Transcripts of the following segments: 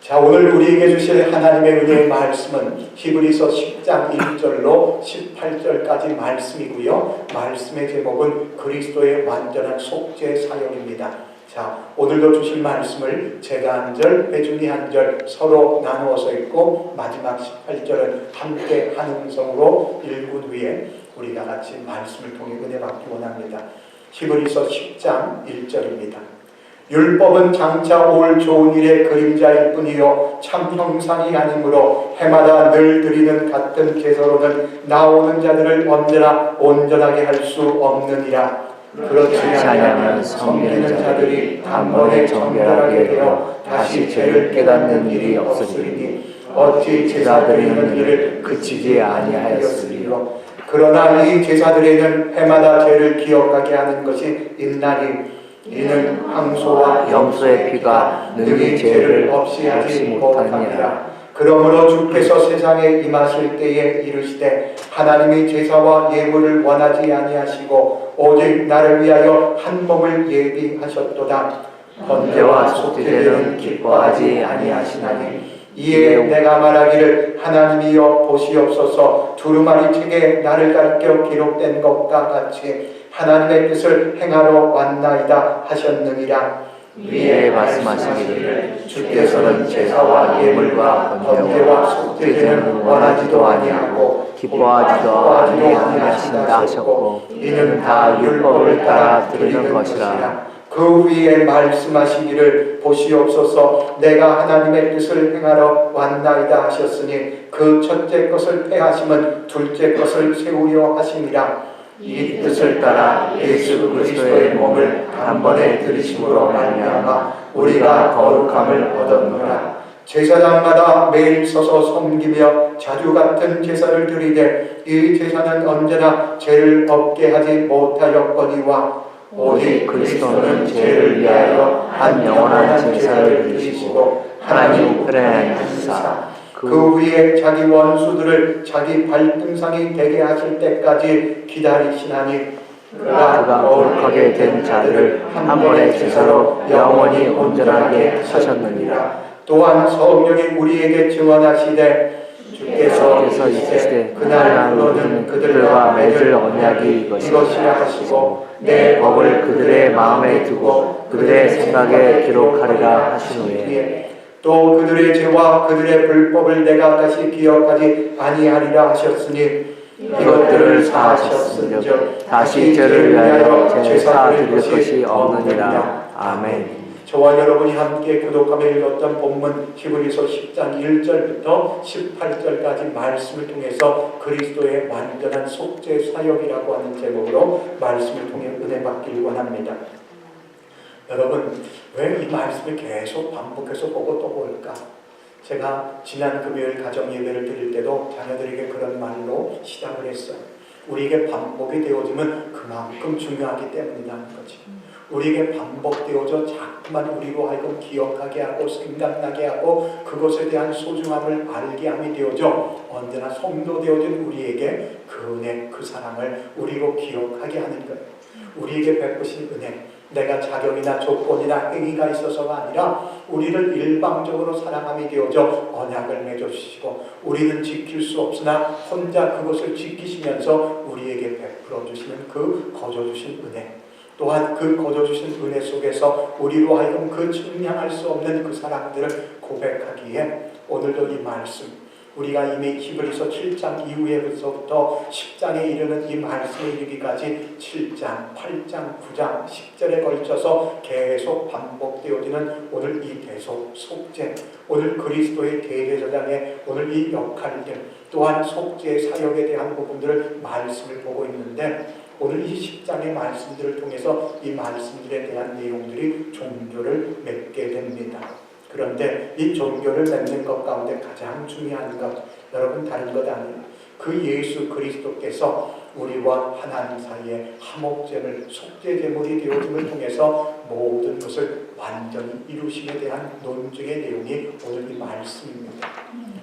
자, 오늘 우리에게 주실 하나님의 은혜의 말씀은 히브리서 10장 1절로 18절까지 말씀이고요. 말씀의 제목은 그리스도의 완전한 속죄 사역입니다. 자, 오늘도 주실 말씀을 제가 한 절, 회중이 한 절 서로 나누어서 읽고 마지막 18절은 함께 한 음성으로 읽은 후에 우리가 같이 말씀을 통해 은혜 받기 원합니다. 히브리서 10장 1절입니다. 율법은 장차 올 좋은 일의 그림자일 뿐이요 참 형상이 아니므로 해마다 늘 드리는 같은 제사로는 나오는 자들을 언제나 온전하게 할 수 없느니라. 그렇지 아니하면 섬기는 자들이 단번에 정결하게 되어 다시 죄를 깨닫는 일이 없으리니 어찌 제사 드리는 일을 그치지 아니하였으리요. 그러나 이 제사들에는 해마다 죄를 기억하게 하는 것이 있나니 이는 항소와 염소의 피가 능히 죄를 없이 하지 못하니라. 그러므로 주께서 세상에 임하실 때에 이르시되 하나님이 제사와 예물을 원하지 아니하시고 오직 나를 위하여 한 몸을 예비하셨도다. 번제와 속죄제는 기뻐하지 아니하시나니 이에 내가 말하기를 하나님이여 보시옵소서 두루마리 책에 나를 가르쳐 기록된 것과 같이 하나님의 뜻을 행하러 왔나이다 하셨느니라. 위에 말씀하시기를 주께서는 제사와 예물과 번제와 속죄제는 원하지도 아니하고 기뻐하지도 아니하신다 하셨고 이는 다 율법을 따라 드리는 것이라. 그 위에 말씀하시기를 보시옵소서 내가 하나님의 뜻을 행하러 왔나이다 하셨으니 그 첫째 것을 폐하심은 둘째 것을 세우려 하심이라. 이 뜻을 따라 예수 그리스도의 몸을 단번에 들이심으로 말미암아 우리가 거룩함을 얻었노라. 제사장마다 매일 서서 섬기며 자주 같은 제사를 드리되 이 제사는 언제나 죄를 없게 하지 못하였거니와 오직 그리스도는 죄를 위하여 한 영원한 제사를 드리시고 하나님 편에 앉으사 그 위에 자기 원수들을 자기 발등상이 되게 하실 때까지 기다리시나니 그가 거룩하게 된 자들을 한 번의 제사로 영원히 온전하게 하셨느니라. 또한 성령이 우리에게 증언하시되 주께서 이르시되 그날로는 그들과 맺을 언약이 이것이라 하시고 내 법을 그들의 마음에 두고 그들의 생각에 기록하리라 하신 후에 또 그들의 죄와 그들의 불법을 내가 다시 기억하지 아니하리라 하셨으니 이것들을 사하셨은즉 다시 죄를 위하여 제사 드릴 것이 없느니라. 아멘. 저와 여러분이 함께 교독하며 읽었던 본문 히브리서 10장 1절부터 18절까지 말씀을 통해서 그리스도의 완전한 속죄 사역이라고 하는 제목으로 말씀을 통해 은혜 받기를 원합니다. 여러분, 왜 이 말씀을 계속 반복해서 보고 또 볼까? 제가 지난 금요일 가정예배를 드릴 때도 자녀들에게 그런 말로 시작을 했어요. 우리에게 반복이 되어지면 그만큼 중요하기 때문이라는 거지. 우리에게 반복되어져 자꾸만 우리로 하여금 기억하게 하고 생각나게 하고 그것에 대한 소중함을 알게 함이 되어져 언제나 성도되어진 우리에게 그 은혜, 그 사랑을 우리로 기억하게 하는 거예요. 우리에게 베푸신 은혜, 내가 자격이나 조건이나 행위가 있어서가 아니라 우리를 일방적으로 사랑함이 되어져 언약을 맺어주시고 우리는 지킬 수 없으나 혼자 그것을 지키시면서 우리에게 베풀어 주시는 그 거저주신 은혜, 또한 그 거저주신 은혜 속에서 우리로 하여금 그 측량할 수 없는 그 사랑들을 고백하기에 오늘도 이 말씀, 우리가 이미 히브리서 7장 이후에부터 10장에 이르는 이 말씀에 이르기까지 7장, 8장, 9장, 10절에 걸쳐서 계속 반복되어지는 오늘 이 대속 속죄, 오늘 그리스도의 대제사장의 오늘 이 역할들, 또한 속죄 사역에 대한 부분들을 말씀을 보고 있는데 오늘 이 10장의 말씀들을 통해서 이 말씀들에 대한 내용들이 종교를 맺게 됩니다. 그런데 이 종교를 맺는 것 가운데 가장 중요한 것, 여러분 다른 것 아니에요. 그 예수 그리스도께서 우리와 하나님 사이에 화목제물, 속죄제물이 되어짐을 통해서 모든 것을 완전히 이루심에 대한 논증의 내용이 오늘 이 말씀입니다.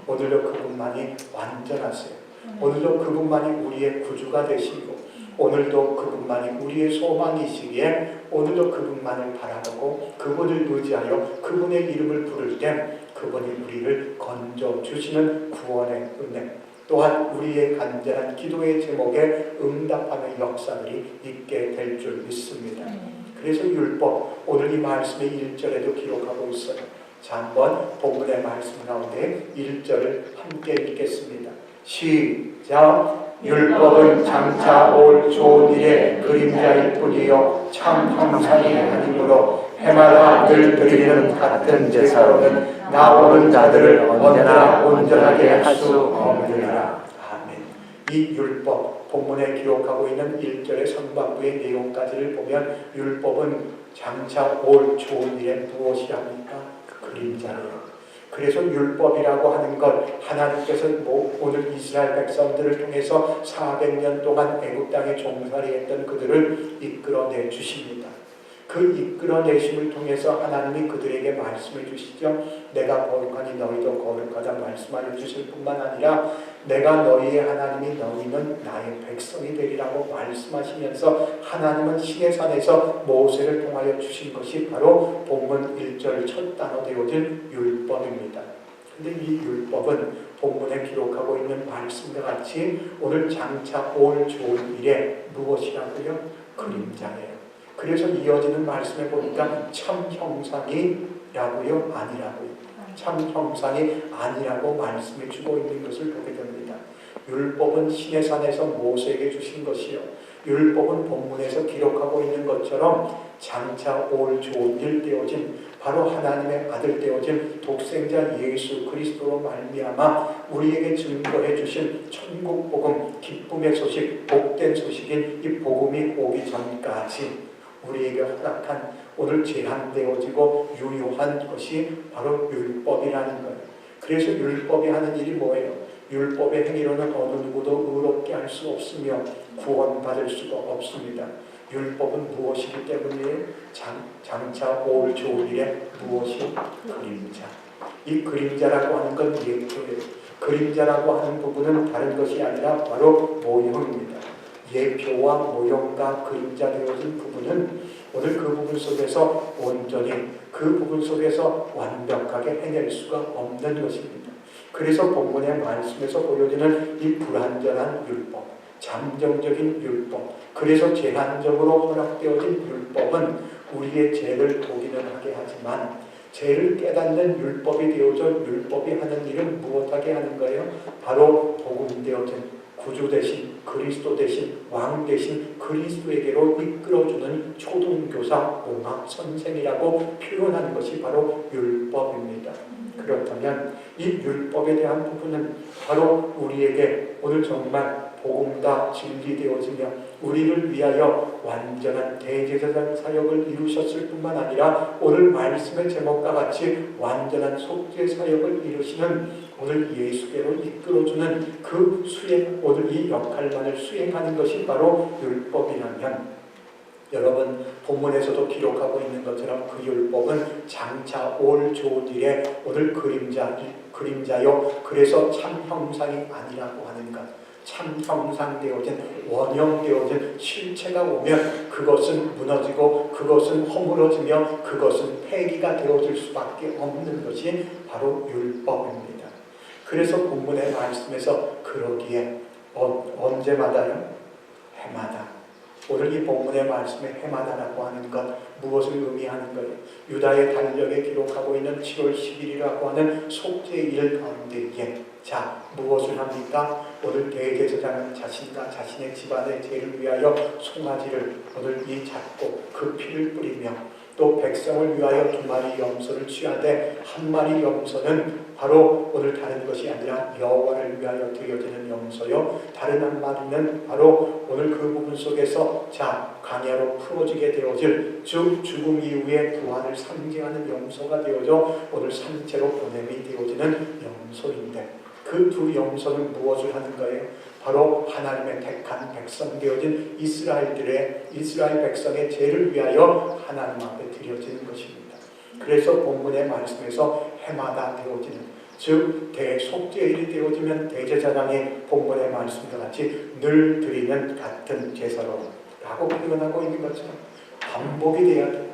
오늘도 그분만이 완전하세요. 오늘도 그분만이 우리의 구주가 되시고 오늘도 그분만이 우리의 소망이시기에 오늘도 그분만을 바라보고 그분을 의지하여 그분의 이름을 부를 때 그분이 우리를 건져주시는 구원의 은혜, 또한 우리의 간절한 기도의 제목에 응답하는 역사들이 있게 될 줄 믿습니다. 그래서 율법, 오늘 이 말씀의 1절에도 기록하고 있어요. 자, 한번 본문의 말씀 가운데 1절을 함께 읽겠습니다. 시작. 율법은 장차 올 좋은 일의 그림자일 뿐이요 참 형상이 아니므로 해마다 늘 드리는 같은 제사로는 나오는 자들을 언제나 온전하게 할 수 없느니라. 아멘. 이 율법, 본문에 기록하고 있는 1절의 상반부의 내용까지를 보면 율법은 장차 올 좋은 일에 무엇이 합니까? 그림자예요. 그래서 율법이라고 하는 것, 하나님께서 오늘 이스라엘 백성들을 통해서 400년 동안 애굽 땅에 종살이했던 그들을 이끌어내 주십니다. 그 이끌어내심을 통해서 하나님이 그들에게 말씀을 주시죠. 내가 거룩하니 너희도 거룩하다 말씀하여 주실 뿐만 아니라 내가 너희의 하나님이 너희는 나의 백성이 되리라고 말씀하시면서 하나님은 시내산에서 모세를 통하여 주신 것이 바로 본문 1절 첫 단어 되어진 율법입니다. 그런데 이 율법은 본문에 기록하고 있는 말씀과 같이 오늘 장차 올 좋은 일에 무엇이라고요? 그림자예요. 그래서 이어지는 말씀에 보니까 참 형상이라고요? 아니라고요. 참 형상이 아니라고 말씀해 주고 있는 것을 보게 됩니다. 율법은 시내산에서 모세에게 주신 것이요, 율법은 본문에서 기록하고 있는 것처럼 장차 올 좋은 일 되어진 바로 하나님의 아들 되어진 독생자 예수 그리스도로 말미암아 우리에게 증거해 주신 천국 복음, 기쁨의 소식, 복된 소식인 이 복음이 오기 전까지 우리에게 허락한 오늘 제한되어지고 유효한 것이 바로 율법이라는 거예요. 그래서 율법이 하는 일이 뭐예요? 율법의 행위로는 어느 누구도 의롭게 할 수 없으며 구원받을 수가 없습니다. 율법은 무엇이기 때문이에요? 장차 올 좋은 일에 무엇이? 그림자. 이 그림자라고 하는 건 예표예요. 그림자라고 하는 부분은 다른 것이 아니라 바로 모형입니다. 예표와 모형과 그림자 되어진 부분은 오늘 그 부분 속에서 온전히 그 부분 속에서 완벽하게 해낼 수가 없는 것입니다. 그래서 본문의 말씀에서 보여지는 이 불완전한 율법, 잠정적인 율법, 그래서 제한적으로 허락되어진 율법은 우리의 죄를 도기는 하게 하지만 죄를 깨닫는 율법이 되어져 율법이 하는 일은 무엇하게 하는 거예요? 바로 복음 되어진 구주 대신 그리스도 대신 왕 대신 그리스도에게로 이끌어주는 초등교사 옹학 선생이라고 표현하는 것이 바로 율법입니다. 그렇다면 이 율법에 대한 부분은 바로 우리에게 오늘 정말 복음과 진리 되어지며 우리를 위하여 완전한 대제사장 사역을 이루셨을 뿐만 아니라 오늘 말씀의 제목과 같이 완전한 속죄 사역을 이루시는 오늘 예수께로 이끌어주는 그 수행, 오늘 이 역할만을 수행하는 것이 바로 율법이라면 여러분 본문에서도 기록하고 있는 것처럼 그 율법은 장차 올 좋은 일에 오늘 그림자요, 그래서 참 형상이 아니라고 하는 것, 참 형상되어진 원형되어진 실체가 오면 그것은 무너지고 그것은 허물어지며 그것은 폐기가 되어질 수밖에 없는 것이 바로 율법입니다. 그래서 본문의 말씀에서 그러기에 언제마다요? 해마다. 오늘 이 본문의 말씀에 해마다라고 하는 것 무엇을 의미하는 거예요? 유다의 달력에 기록하고 있는 7월 10일이라고 하는 속죄일 가운데에 자 무엇을 합니까? 오늘 대제사장은 자신과 자신의 집안의 죄를 위하여 송아지를 오늘 이 잡고 그 피를 뿌리며 또 백성을 위하여 2마리 염소를 취하되 1마리 염소는 바로 오늘 다른 것이 아니라 여호와를 위하여 드려지는 염소요, 다른 1마리는 바로 오늘 그 부분 속에서 자 광야로 풀어지게 되어질 즉 죽음 이후에 부활을 상징하는 염소가 되어져 오늘 산채로 보냄이 되어지는 염소인데 그 두 염소는 무엇을 하는 거예요? 바로 하나님의 택한 백성 되어진 이스라엘 백성의 죄를 위하여 하나님 앞에 드려지는 것입니다. 그래서 본문의 말씀에서 해마다 되어지는 즉 대속죄일이 되어지면 대제사장이 본문의 말씀과 같이 늘 드리는 같은 제사로 라고 표현하고 있는 것처럼 반복이 돼야 돼요.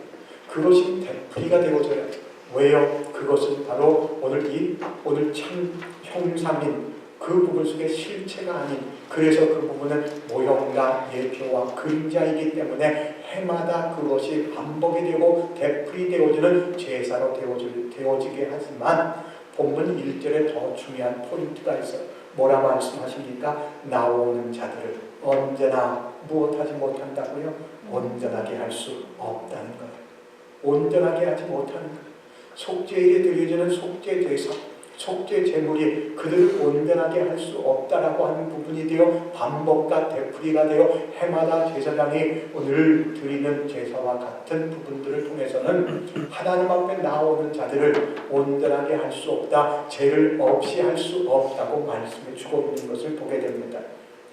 그것이 되풀이가 되어져야 돼요. 왜요? 그 그것은 바로 오늘 참 형상인 그 부분 속에 실체가 아닌, 그래서 그 부분은 모형과 예표와 그림자이기 때문에 해마다 그것이 반복이 되고 되풀이 되어지는 제사로 되어지게 하지만, 본문 1절에 더 중요한 포인트가 있어요. 뭐라 말씀하십니까? 나오는 자들을 언제나 무엇하지 못한다고요? 온전하게 할 수 없다는 거예요. 온전하게 하지 못하는 거예요. 속죄일에 드려지는 속죄 제사, 속죄 제물이 그들을 온전하게 할 수 없다라고 하는 부분이 되어 반복과 되풀이가 되어 해마다 제사장이 오늘 드리는 제사와 같은 부분들을 통해서는 하나님 앞에 나오는 자들을 온전하게 할 수 없다, 죄를 없이 할 수 없다고 말씀해 주고 있는 것을 보게 됩니다.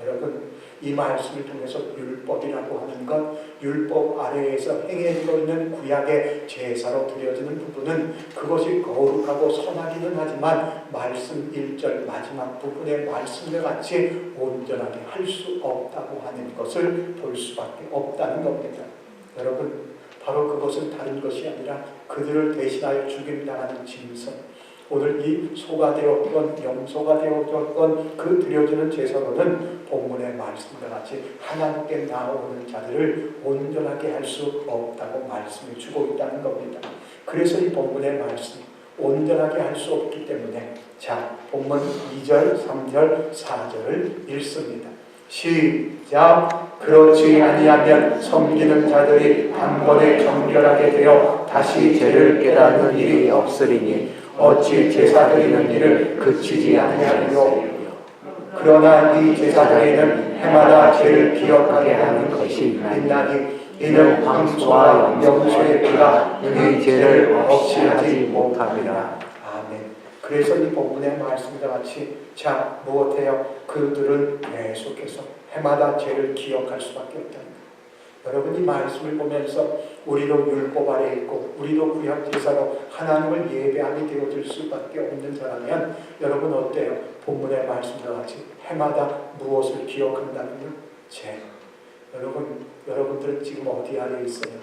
여러분, 이 말씀을 통해서 율법이라고 하는 것, 율법 아래에서 행해지고 있는 구약의 제사로 드려지는 부분은 그것이 거룩하고 선하기는 하지만 말씀 1절 마지막 부분의 말씀과 같이 온전하게 할 수 없다고 하는 것을 볼 수밖에 없다는 겁니다. 여러분, 바로 그것은 다른 것이 아니라 그들을 대신하여 죽임당하는 짐승, 오늘 이 소가 되었건 염소가 되었건 그 드려지는 제사로는 본문의 말씀과 같이 하나님께 나오는 자들을 온전하게 할 수 없다고 말씀을 주고 있다는 겁니다. 그래서 이 본문의 말씀, 온전하게 할 수 없기 때문에 자, 본문 2절, 3절, 4절을 읽습니다. 시작. 그렇지 아니하면 섬기는 자들이 단번에 정결하게 되어 다시 죄를 깨닫는 일이 없으리니 어찌 제사 드리는 일을 그치지 아니하리요. 그러나 이 제사장에는 해마다 죄를 기억하게 하는 것이 있나니 이는 황소와 염소의 피가 이 죄를 없이 하지 못함이라. 아멘. 그래서 이 본문의 말씀과 같이 자, 무엇해요? 그들은 계속해서 해마다 죄를 기억할 수밖에 없다는 거예요. 여러분, 이 말씀을 보면서 우리도 율법 아래 있고 우리도 구약 제사로 하나님을 예배하게 되어질 수밖에 없는 자라면 여러분 어때요? 본문의 말씀과 같이 해마다 무엇을 기억한다면요? 죄. 여러분들은 지금 어디 아래 있어요?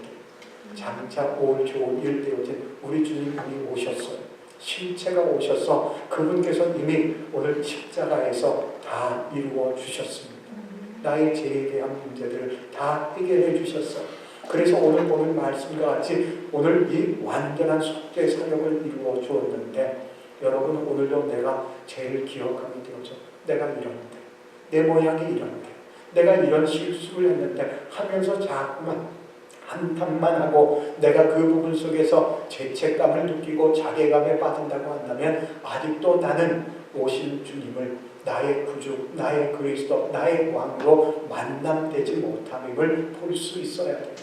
장차 올 좋은 일 되어진 우리 주님이 오셨어요. 실체가 오셔서 그분께서 이미 오늘 십자가에서 다 이루어 주셨습니다. 나의 죄에 대한 문제들을 다 해결해 주셨어요. 그래서 오늘 보는 말씀과 같이 오늘 이 완전한 속죄 사역을 이루어 주었는데, 여러분 오늘도 내가 죄를 기억하게 되어져. 내가 이러는데, 내 모양이 이러는데, 내가 이런 실수를 했는데 하면서 자꾸만 한탄만 하고 내가 그 부분 속에서 죄책감을 느끼고 자괴감에 빠진다고 한다면 아직도 나는 오신 주님을 나의 구주, 나의 그리스도, 나의 왕으로 만남되지 못함을 볼 수 있어야 돼요.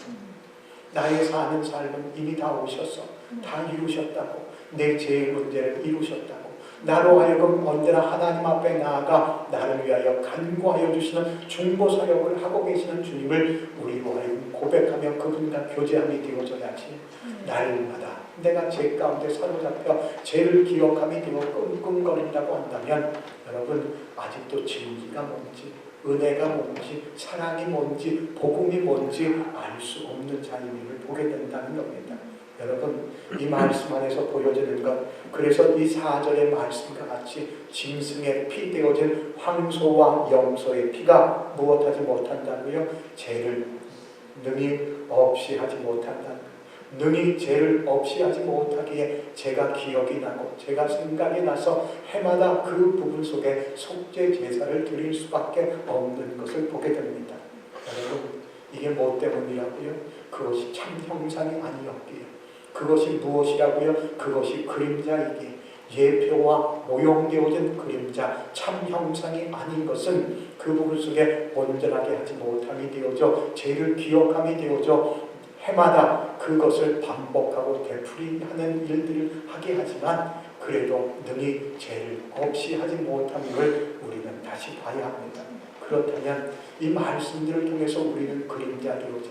나의 사는 삶은 이미 다 오셨어. 다 이루셨다고. 내 죄의 문제를 이루셨다고. 나로 하여금 언제나 하나님 앞에 나아가 나를 위하여 간구하여 주시는 중보사역을 하고 계시는 주님을 우리로 하여금 고백하며 그분과 교제함이 되어져야지. 날마다 내가 죄 가운데 사로잡혀 죄를 기억함이 되어 끙끙거린다고 한다면 여러분 아직도 진리가 뭔지, 은혜가 뭔지, 사랑이 뭔지, 복음이 뭔지 알 수 없는 자임을 보게 된다는 겁니다. 여러분, 이 말씀 안에서 보여지는 것, 그래서 이 4절의 말씀과 같이 짐승의 피 되어진 황소와 염소의 피가 무엇하지 못한다고요? 죄를 능히 없이 하지 못한다는 것. 능히 죄를 없이 하지 못하기에 제가 기억이 나고 제가 생각이 나서 해마다 그 부분 속에 속죄 제사를 드릴 수밖에 없는 것을 보게 됩니다. 여러분, 이게 뭐 때문이라고요? 그것이 참 형상이 아니었기에. 그것이 무엇이라고요? 그것이 그림자이기에. 예표와 모형되어진 그림자, 참 형상이 아닌 것은 그 부분 속에 온전하게 하지 못함이 되어져 죄를 기억함이 되어져 해마다 그것을 반복하고 되풀이하는 일들을 하게 하지만 그래도 능히 죄를 없이 하지 못함을 우리는 다시 봐야 합니다. 그렇다면 이 말씀들을 통해서 우리는 그림자 되어진,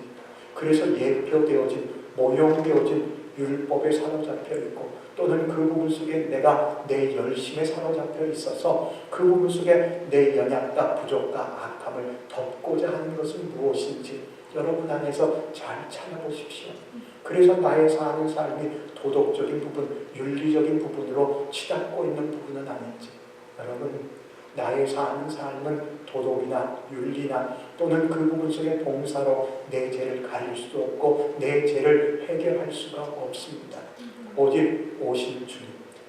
그래서 예표되어진, 모형되어진 율법에 사로잡혀 있고 또는 그 부분 속에 내가 내 열심에 사로잡혀 있어서 그 부분 속에 내 연약과 부족과 악함을 덮고자 하는 것은 무엇인지 여러분 안에서 잘 찾아보십시오. 그래서 나의 사는 삶이 도덕적인 부분, 윤리적인 부분으로 치닫고 있는 부분은 아닌지. 여러분, 나의 사는 삶은 도덕이나 윤리나 또는 그 부분 속의 봉사로 내 죄를 가릴 수도 없고 내 죄를 해결할 수가 없습니다. 오직 오신 주님,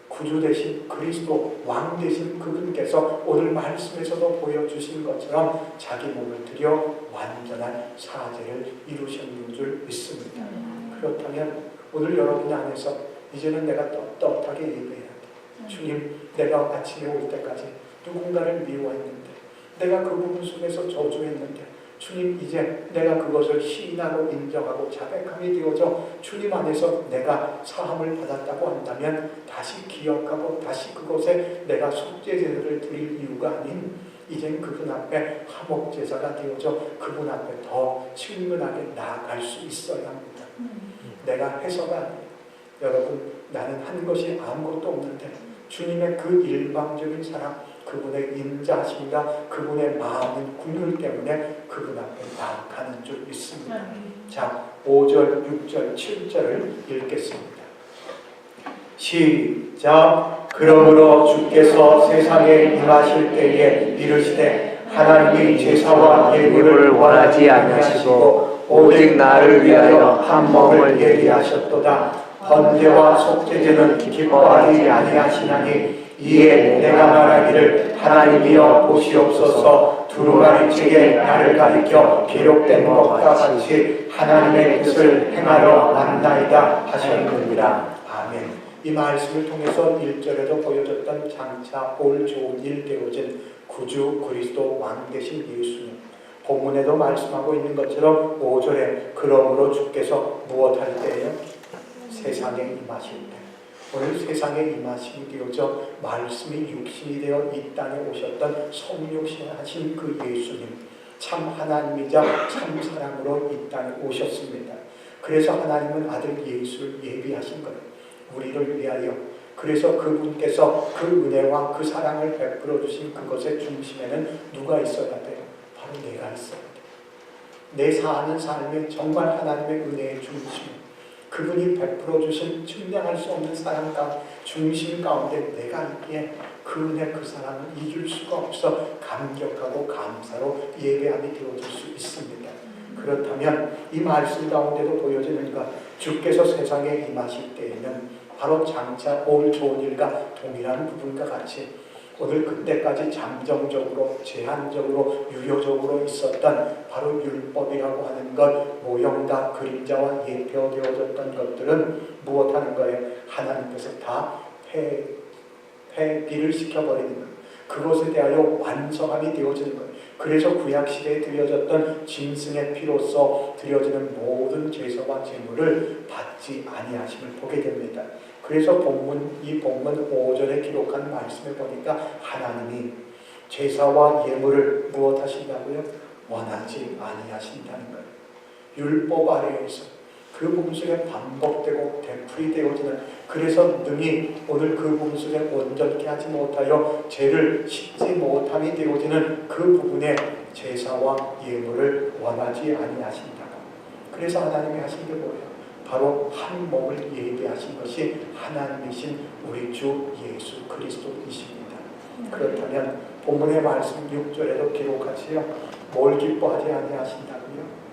구주 되신 그리스도, 왕 되신 그분께서 오늘 말씀에서도 보여주신 것처럼 자기 몸을 들여 완전한 사죄를 이루셨는 줄 믿습니다. 그렇다면 오늘 여러분 안에서 이제는 내가 떳떳하게 예배해야 돼. 주님, 내가 아침에 올 때까지 누군가를 미워했는데, 내가 그 부분 속에서 저주했는데, 주님, 이제 내가 그것을 시인하고 인정하고 자백함이 되어져 주님 안에서 내가 사함을 받았다고 한다면 다시 기억하고 다시 그곳에 내가 속죄제를 드릴 이유가 아닌 이젠 그분 앞에 화목제사가 되어져 그분 앞에 더 친근하게 나아갈 수 있어야 합니다. 내가 해서가 아니에요. 여러분, 나는 한 것이 아무것도 없는데 주님의 그 일방적인 사랑, 그분의 인자하심과 그분의 마음의 긍휼 때문에 그분 앞에 나아가는 줄 믿습니다. 자, 5절, 6절, 7절을 읽겠습니다. 시작. 그러므로 주께서 세상에 임하실 때에 이르시되 하나님이 제사와 예물을 원하지 아니하시고 오직 나를 위하여 한 몸을 예비하셨도다. 번제와 속죄제는 기뻐하지 아니하시나니 이에 내가 말하기를 하나님이여 보시옵소서 두루마리 책에 나를 가리켜 기록된 것과 같이 하나님의 뜻을 행하러 왔나이다 하셨느니라. 아멘. 이 말씀을 통해서 1절에도 보여줬던 장차 올 좋은 일 되어진 구주 그리스도 왕 되신 예수님, 본문에도 말씀하고 있는 것처럼 5절에 그러므로 주께서 무엇할 때에요? 세상에 임하실 때. 오늘 세상에 임하심이 되어져 말씀이 육신이 되어 이 땅에 오셨던 성육신하신 그 예수님, 참 하나님이자 참 사랑으로 이 땅에 오셨습니다. 그래서 하나님은 아들 예수를 예비하신 거예요. 우리를 위하여. 그래서 그분께서 그 은혜와 그 사랑을 베풀어 주신 그것의 중심에는 누가 있어야 돼요? 바로 내가 있어야 돼요. 내 사는 삶이 정말 하나님의 은혜의 중심, 그분이 베풀어 주신 측량할 수 없는 사랑과 중심 가운데 내가 있기에 그 은혜 그 사랑을 잊을 수가 없어 감격하고 감사로 예배함이 되어질 수 있습니다. 그렇다면 이 말씀 가운데도 보여지는 것, 주께서 세상에 임하실 때에는 바로 장차 올 좋은 일과 동일한 부분과 같이 오늘 그때까지 잠정적으로 제한적으로 유효적으로 있었던 바로 율법이라고 하는 것, 모형과 그림자와 예표되어졌던 것들은 무엇하는 거예요? 하나님께서 다 폐기를 시켜버리는 거예요. 그것에 대하여 완성함이 되어지는 거예요. 그래서 구약시대에 드려졌던 짐승의 피로써 드려지는 모든 제사와 제물을 받지 아니하심을 보게 됩니다. 그래서 이 본문 5절에 기록한 말씀을 보니까 하나님이 제사와 예물을 무엇하신다고요? 원하지 아니하신다는 거예요. 율법 아래에서 그 부분 속에 반복되고 되풀이되어지는, 그래서 능히 오늘 그 부분 속에 온전케 하지 못하여 죄를 씻지 못함이 되어지는 그 부분에 제사와 예물을 원하지 아니하신다. 그래서 하나님이 하신 게 뭐예요? 바로 한 몸을 예비하신 것이 하나님이신 우리 주 예수 그리스도이십니다. 그렇다면 본문의 말씀 6절에도 기록하지요. 뭘 기뻐하지 아니하신다고요?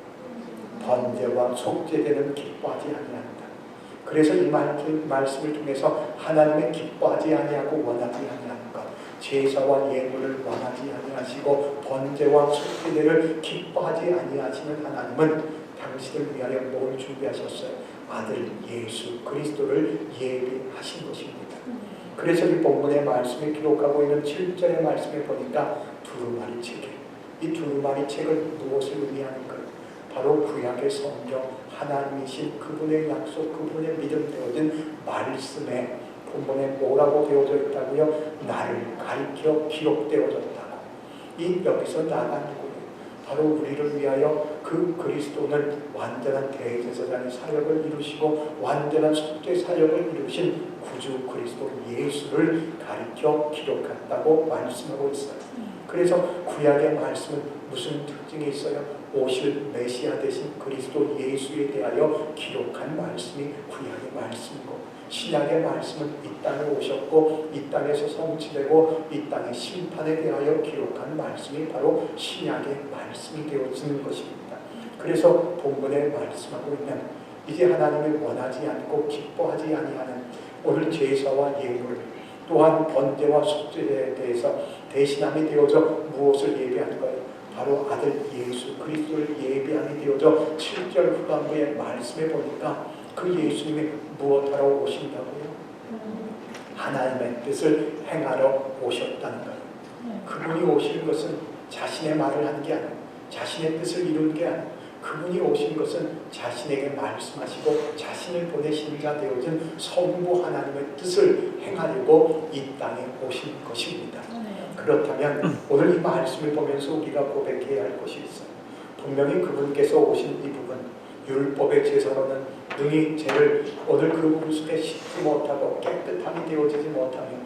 번제와 속죄되는 기뻐하지 아니한다. 그래서 이 말씀을 통해서 하나님의 기뻐하지 아니하고 원하지 아니하는 것, 제사와 예물을 원하지 아니하시고 번제와 속죄를 기뻐하지 아니하시는 하나님은 당신을 위하여 뭘 준비하셨어요? 아들 예수 그리스도를 예비하신 것입니다. 그래서 이 본문의 말씀을 기록하고 있는 7절의 말씀에 보니까 두루마리 책에, 이 두루마리 책을 무엇을 의미하는가요? 바로 구약의 성경, 하나님이신 그분의 약속, 그분의 믿음 되어진 말씀에 본문에 뭐라고 되어져 있다고요? 나를 가리켜 기록되어졌다고. 이 여기서 나가 누구예요? 바로 우리를 위하여 그 그리스도는 완전한 대제사장의 사역을 이루시고 완전한 속죄 사역을 이루신 구주 그리스도 예수를 가리켜 기록했다고 말씀하고 있어요. 그래서 구약의 말씀은 무슨 특징이 있어요? 오실 메시아 되신 그리스도 예수에 대하여 기록한 말씀이 구약의 말씀이고, 신약의 말씀은 이 땅에 오셨고 이 땅에서 성취되고 이 땅의 심판에 대하여 기록한 말씀이 바로 신약의 말씀이 되어지는 것입니다. 그래서 본문에 말씀하고 있는 이제 하나님이 원하지 않고 기뻐하지 아니하는 오늘 제사와 예물 또한 번제와 속죄에 대해서 대신함이 되어져 무엇을 예배하는가요? 바로 아들 예수 그리스도를 예배함이 되어져 7절 후반부의 말씀에 보니까 그 예수님이 무엇하러 오신다고요? 하나님의 뜻을 행하러 오셨다는 거예요. 그분이 오신 것은 자신의 말을 한 게 아니고 자신의 뜻을 이룬 게 아니고 그분이 오신 것은 자신에게 말씀하시고 자신을 보내신 자 되어진 성부 하나님의 뜻을 행하려고 이 땅에 오신 것입니다. 그렇다면 오늘 이 말씀을 보면서 우리가 고백해야 할 것이 있어요. 분명히 그분께서 오신 이 부분, 율법의 제사로는 능히 죄를 오늘 그 부분 속에 씻지 못하고 깨끗함이 되어지지 못하며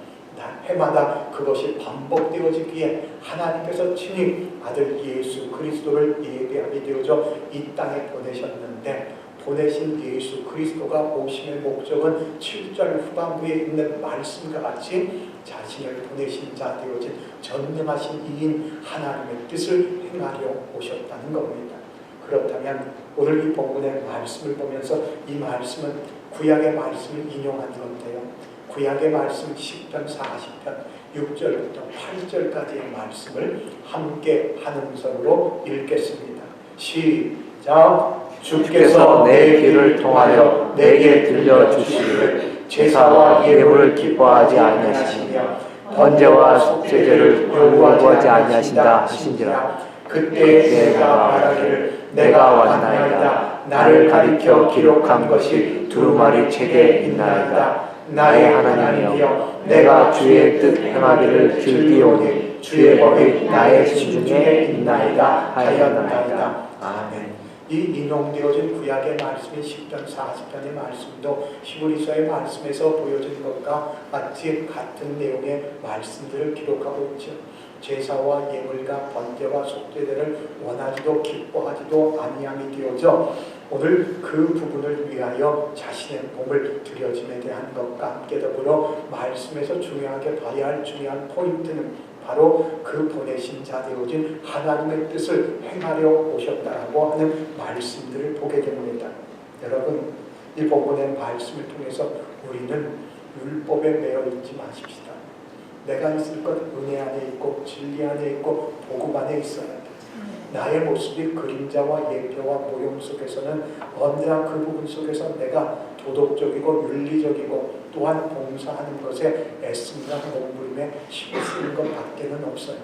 해마다 그것이 반복되어지기에 하나님께서 친히 아들 예수 그리스도를 예배함이 되어져 이 땅에 보내셨는데, 보내신 예수 그리스도가 오심의 목적은 7절 후반부에 있는 말씀과 같이 자신을 보내신 자 되어진 전능하신 이인 하나님의 뜻을 행하려 오셨다는 겁니다. 그렇다면 오늘 이 본문의 말씀을 보면서 이 말씀은 구약의 말씀을 인용한 건데요, 구약의 말씀 10편 40편 6절부터 8절까지의 말씀을 함께 한 음성으로 읽겠습니다. 시작. 주께서 내 귀를 통하여 내게 들려주시기를 제사와 예물을 기뻐하지 아니하시며 번제와 속죄제를 요구하지 아니하신다 하신지라. 그때 내가 말하기를 내가 왔나이다. 나를 가리켜 기록한 것이 두루마리 책에 있나이다. 나의 하나님이여, 내가 주의 뜻 행하기를 즐기오니 주의 법이 나의 심중에 있나이다 하였나이다. 아멘. 이 인용되어진 구약의 말씀인 10편 40편의 말씀도 히브리서의 말씀에서 보여진 것과 같이 같은 내용의 말씀들을 기록하고 있죠. 제사와 예물과 번제와 속죄제를 원하지도 기뻐하지도 아니함이 되어져 오늘 그 부분을 위하여 자신의 몸을 드려짐에 대한 것과 함께 더불어 말씀에서 중요하게 봐야 할 중요한 포인트는 바로 그 보내신 자 되어진 하나님의 뜻을 행하려 오셨다라고 하는 말씀들을 보게 됩니다. 여러분, 이 본문의 말씀을 통해서 우리는 율법에 매여 있지 마십시다. 내가 있을 것 은혜 안에 있고 진리 안에 있고 복음 안에 있어야 돼. 나의 모습이 그림자와 예표와 모형 속에서는 언제나 그 부분 속에서 내가 도덕적이고 윤리적이고 또한 봉사하는 것에 애씀과 몸부림에 힘을 쓰는 것밖에는 없어요.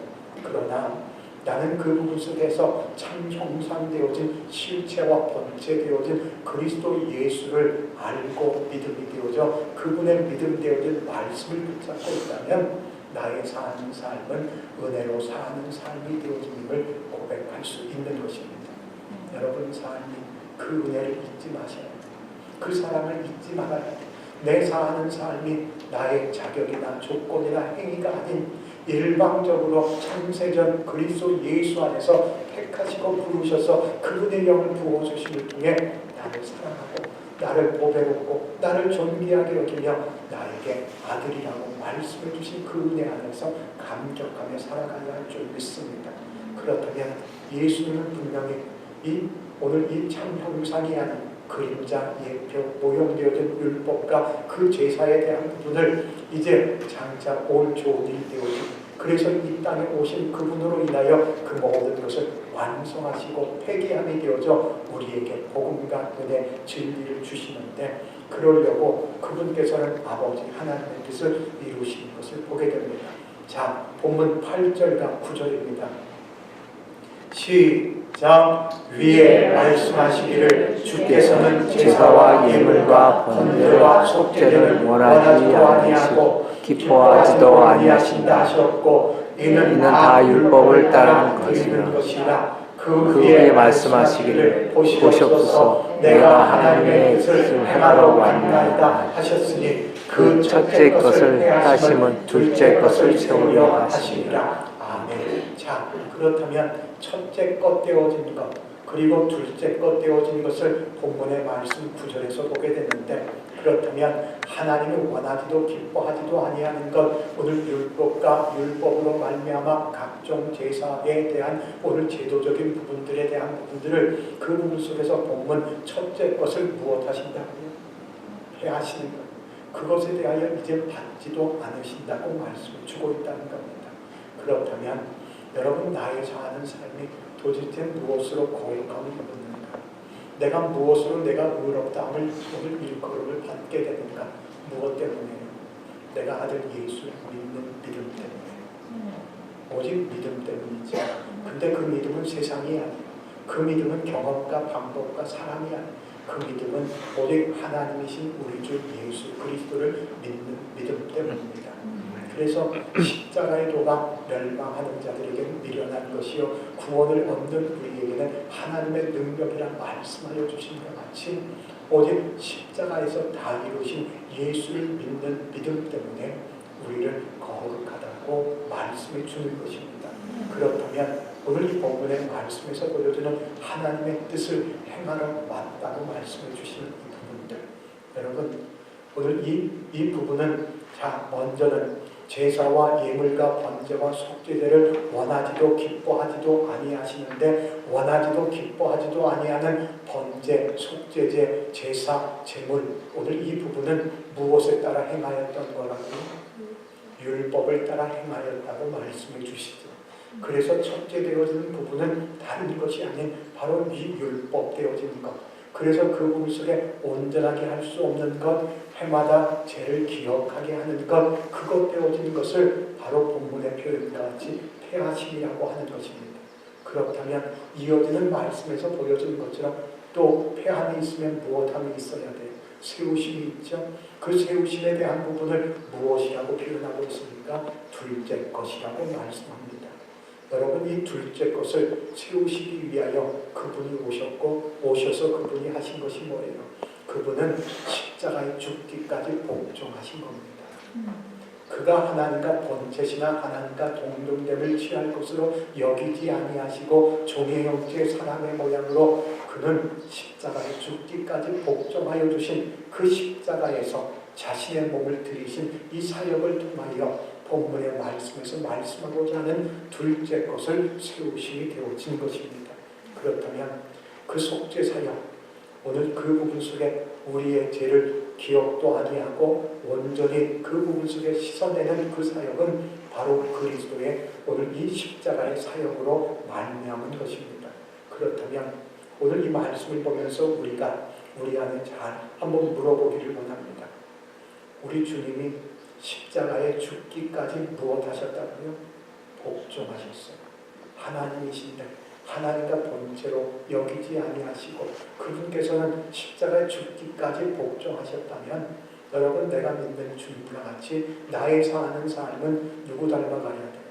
그러나 나는 그 부분 속에서 참 형상되어진 실체와 본체되어진 그리스도 예수를 알고 믿음이 되어져 그분의 믿음 되어진 말씀을 붙잡고 있다면 나의 사는 삶은 은혜로 사는 삶이 되어짐을 고백할 수 있는 것입니다. 여러분 삶이 그 은혜를 잊지 마셔야 돼요. 그 사랑을 잊지 말아야 돼요. 내 사는 삶이 나의 자격이나 조건이나 행위가 아닌 일방적으로 창세전 그리스도 예수 안에서 택하시고 부르셔서 그분의 영을 부어주심을 통해 나를 사랑하고 나를 보배롭고 나를 존귀하게 여기며 나에게 아들이라고 말씀해 주신 그 은혜 안에서 감격하며 살아가야 할 줄 믿습니다. 그렇다면 예수님은 분명히 오늘 이 참 형상이 아닌 그림자, 예표, 모형되어진 율법과 그 제사에 대한 부분을 이제 장차 올 좋은 일 되어지고 그래서 이 땅에 오신 그분으로 인하여 그 모든 것을 완성하시고 폐기함이 되어져 우리에게 복음과 은혜, 진리를 주시는데 그러려고 그분께서는 아버지 하나님의 뜻을 이루시는 것을 보게 됩니다. 자, 본문 8절과 9절입니다. 시작. 위에 말씀하시기를 주께서는 제사와 예물과 번제와 속죄를 원하지 아니하시고 기뻐하지도 아니하신다 하셨고 이는 다 율법을 따르는 것이라. 그 위에 말씀하시기를 보시옵소서 내가 하나님의 뜻을 행하러 왔나이다 하셨으니 그 첫째 것을 행하심은 둘째 것을 세우려 하시리라. 아멘. 자, 그렇다면 첫째 것 되어진 것, 그리고 둘째 것 되어진 것을 본문의 말씀 9절에서 보게 되는데, 그렇다면 하나님이 원하지도 기뻐하지도 아니하는 것, 오늘 율법과 율법으로 말미암아 각종 제사에 대한 오늘 제도적인 부분들에 대한 부분들을 그 부분 속에서 본문 첫째 것을 무엇하신다고요? 해하시는 것. 그것에 대하여 이제 받지도 않으신다고 말씀을 주고 있다는 겁니다. 그렇다면 여러분, 나의 사는 삶이 도대체 무엇으로 거룩함을 입었는가? 내가 무엇으로 내가 의롭다함을 오늘 일컬음을 받게 되는가? 무엇 때문에요? 내가 아들 예수를 믿는 믿음 때문에. 오직 믿음 때문이지. 근데 그 믿음은 세상이 아니에요. 그 믿음은 경험과 방법과 사람이 아니에요. 그 믿음은 오직 하나님이신 우리 주 예수 그리스도를 믿는 믿음 때문입니다. 그래서 십자가의 도가 멸망하는 자들에게 미련한 것이요 구원을 얻는 우리에게는 하나님의 능력이라 말씀하여 주신 것 같이 오직 십자가에서 다 이루신 예수를 믿는 믿음 때문에 우리를 거룩하다고 말씀해 주는 것입니다. 그렇다면 오늘 이 본문의 말씀에서 보여주는 하나님의 뜻을 행하러 왔다고 말씀해 주시는 이 부분들, 여러분, 오늘 이 부분은 먼저는 제사와 예물과 번제와 속죄제를 원하지도 기뻐하지도 아니하시는데, 원하지도 기뻐하지도 아니하는 번제, 속죄제, 제사, 제물, 오늘 이 부분은 무엇에 따라 행하였던 거라고요? 율법을 따라 행하였다고 말씀해 주시죠. 그래서 첫째 되어지는 부분은 다른 것이 아닌 바로 이 율법 되어지는 것. 그래서 그 부분 속에 온전하게 할 수 없는 것, 해마다 죄를 기억하게 하는 것, 그것 되어지는 것을 바로 본문의 표현과 같이 폐하심이라고 하는 것입니다. 그렇다면 이어지는 말씀에서 보여진 것처럼 또 폐함이 있으면 무엇함이 있어야 돼요? 세우심이 있죠. 그 세우심에 대한 부분을 무엇이라고 표현하고 있습니까? 둘째 것이라고 말씀합니다. 여러분, 이 둘째 것을 세우시기 위하여 그분이 오셔서 그분이 하신 것이 뭐예요? 그분은 십자가에 죽기까지 복종하신 겁니다. 그가 하나님과 본체시나 하나님과 동등됨을 취할 것으로 여기지 아니하시고 종의 형체의 사람의 모양으로 그는 십자가에 죽기까지 복종하여 주신 그 십자가에서 자신의 몸을 들이신 이 사역을 통하여 본문의 말씀에서 말씀하고자 하는 둘째 것을 세우심이 되어진 것입니다. 그렇다면 그 속죄 사역, 오늘 그 부분 속에 우리의 죄를 기억도 아니하고 온전히 그 부분 속에 씻어내는 그 사역은 바로 그리스도의 오늘 이 십자가의 사역으로 말미암은 것입니다. 그렇다면 오늘 이 말씀을 보면서 우리가 우리 안에 잘 한번 물어보기를 원합니다. 우리 주님이 십자가에 죽기까지 무엇 하셨다고요? 복종하셨어요. 하나님이신데 하나님과 본체로 여기지 아니하시고 그분께서는 십자가에 죽기까지 복종하셨다면, 여러분, 내가 믿는 주님과 같이 나의 사는 삶은 누구 닮아가야 돼요?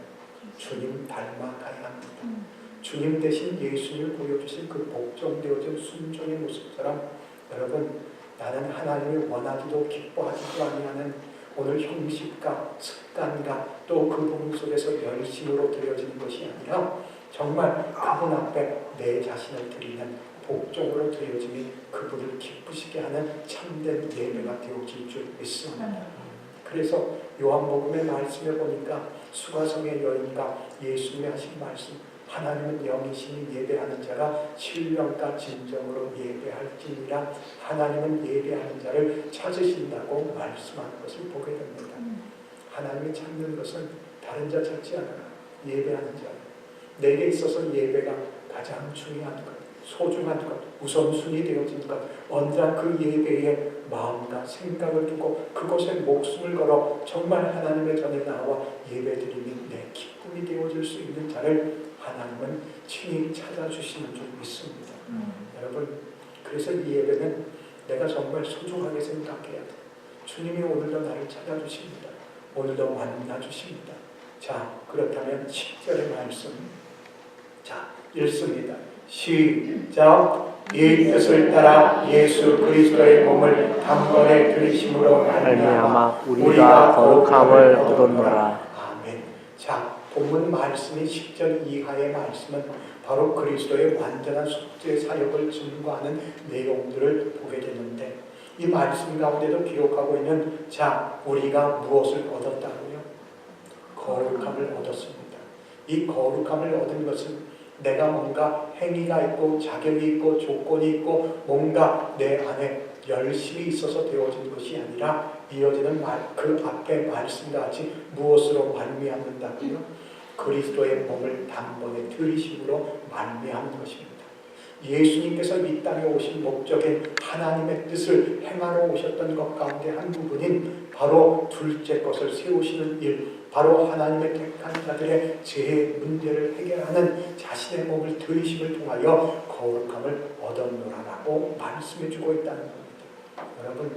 주님 닮아가야 합니다. 주님 대신 예수님을 보여주신 그 복종되어진 순종의 모습처럼, 여러분, 나는 하나님을 원하지도 기뻐하지도 아니하는 오늘 형식과 습관과 또 그 부분 속에서 열심으로 드려지는 것이 아니라 정말 그분 앞에 내 자신을 드리는 복종으로 드려짐이 그분을 기쁘시게 하는 참된 예배가 되어질 줄 믿습니다. 그래서 요한복음의 말씀에 보니까 수가성의 여인과 예수님이 하신 말씀, 하나님은 영이시니 예배하는 자가 신령과 진정으로 예배할지니라, 하나님은 예배하는 자를 찾으신다고 말씀하는 것을 보게 됩니다. 하나님이 찾는 것은 다른 자 찾지 않아요. 예배하는 자. 내게 있어서 예배가 가장 중요한 것, 소중한 것, 우선순위 되어진 것, 언제나 그 예배에 마음과 생각을 두고 그곳에 목숨을 걸어 정말 하나님의 전에 나와 예배드림이 내 기쁨이 되어질 수 있는 자를 하나님은 친히 찾아주시는 줄 믿습니다. 여러분, 그래서 이 예배는 내가 정말 소중하게 생각해야 돼. 주님이 오늘도 나를 찾아주십니다. 오늘도 만나주십니다. 자, 그렇다면 10절의 말씀, 자, 읽습니다. 시작. 이 뜻을 따라 예수 그리스도의 몸을 단번에 들이심으로 말미암아 우리가 거룩함을 얻었노라. 아멘. 자, 본문 말씀이 10절 이하의 말씀은 바로 그리스도의 완전한 속죄 사역을 증거하는 내용들을 보게 되는데, 이 말씀 가운데도 기록하고 있는 자, 우리가 무엇을 얻었다고요? 거룩함을 얻었습니다. 이 거룩함을 얻은 것은 내가 뭔가 행위가 있고 자격이 있고 조건이 있고 뭔가 내 안에 열심히 있어서 되어진 것이 아니라 이어지는 그 앞에 말씀과 같이 무엇으로 말미암는다고요? 그리스도의 몸을 단번에 들이심으로 말미암는 것입니다. 예수님께서 이 땅에 오신 목적인 하나님의 뜻을 행하러 오셨던 것 가운데 한 부분인 바로 둘째 것을 세우시는 일, 바로 하나님의 택한 자들의 죄의 문제를 해결하는 자신의 몸을 들이심을 통하여 거룩함을 얻었노라라고 말씀해주고 있다는 겁니다. 여러분,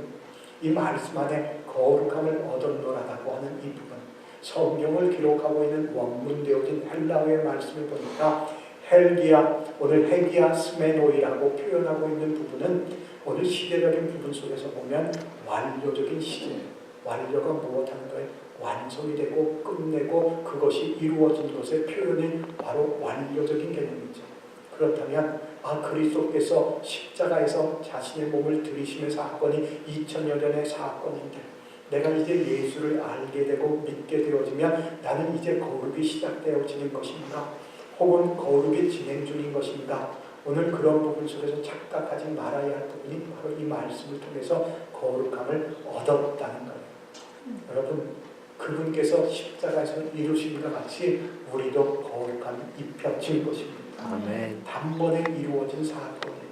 이 말씀 안에 거룩함을 얻었노라라고 하는 이 부분, 성경을 기록하고 있는 원문되어진 헬라어의 말씀을 보니까 헬기아, 오늘 헤기아 스메노이라고 표현하고 있는 부분은 오늘 시대적인 부분 속에서 보면 완료적인 시제, 완료가 무엇하는 거예요? 완성이 되고 끝내고 그것이 이루어진 것의 표현이 바로 완료적인 개념이죠. 그렇다면 그리스도께서 십자가에서 자신의 몸을 들이심의 사건이 2000여 년의 사건인데, 내가 이제 예수를 알게 되고 믿게 되어지면 나는 이제 거룩이 시작되어지는 것인가? 혹은 거룩이 진행 중인 것인가? 오늘 그런 부분 속에서 착각하지 말아야 할 부분이 바로 이 말씀을 통해서 거룩함을 얻었다는 거예요. 여러분, 그분께서 십자가에서 이루신 것 같이 우리도 거룩함이 입혀진 것입니다. 아멘. 단번에 이루어진 사건이에요.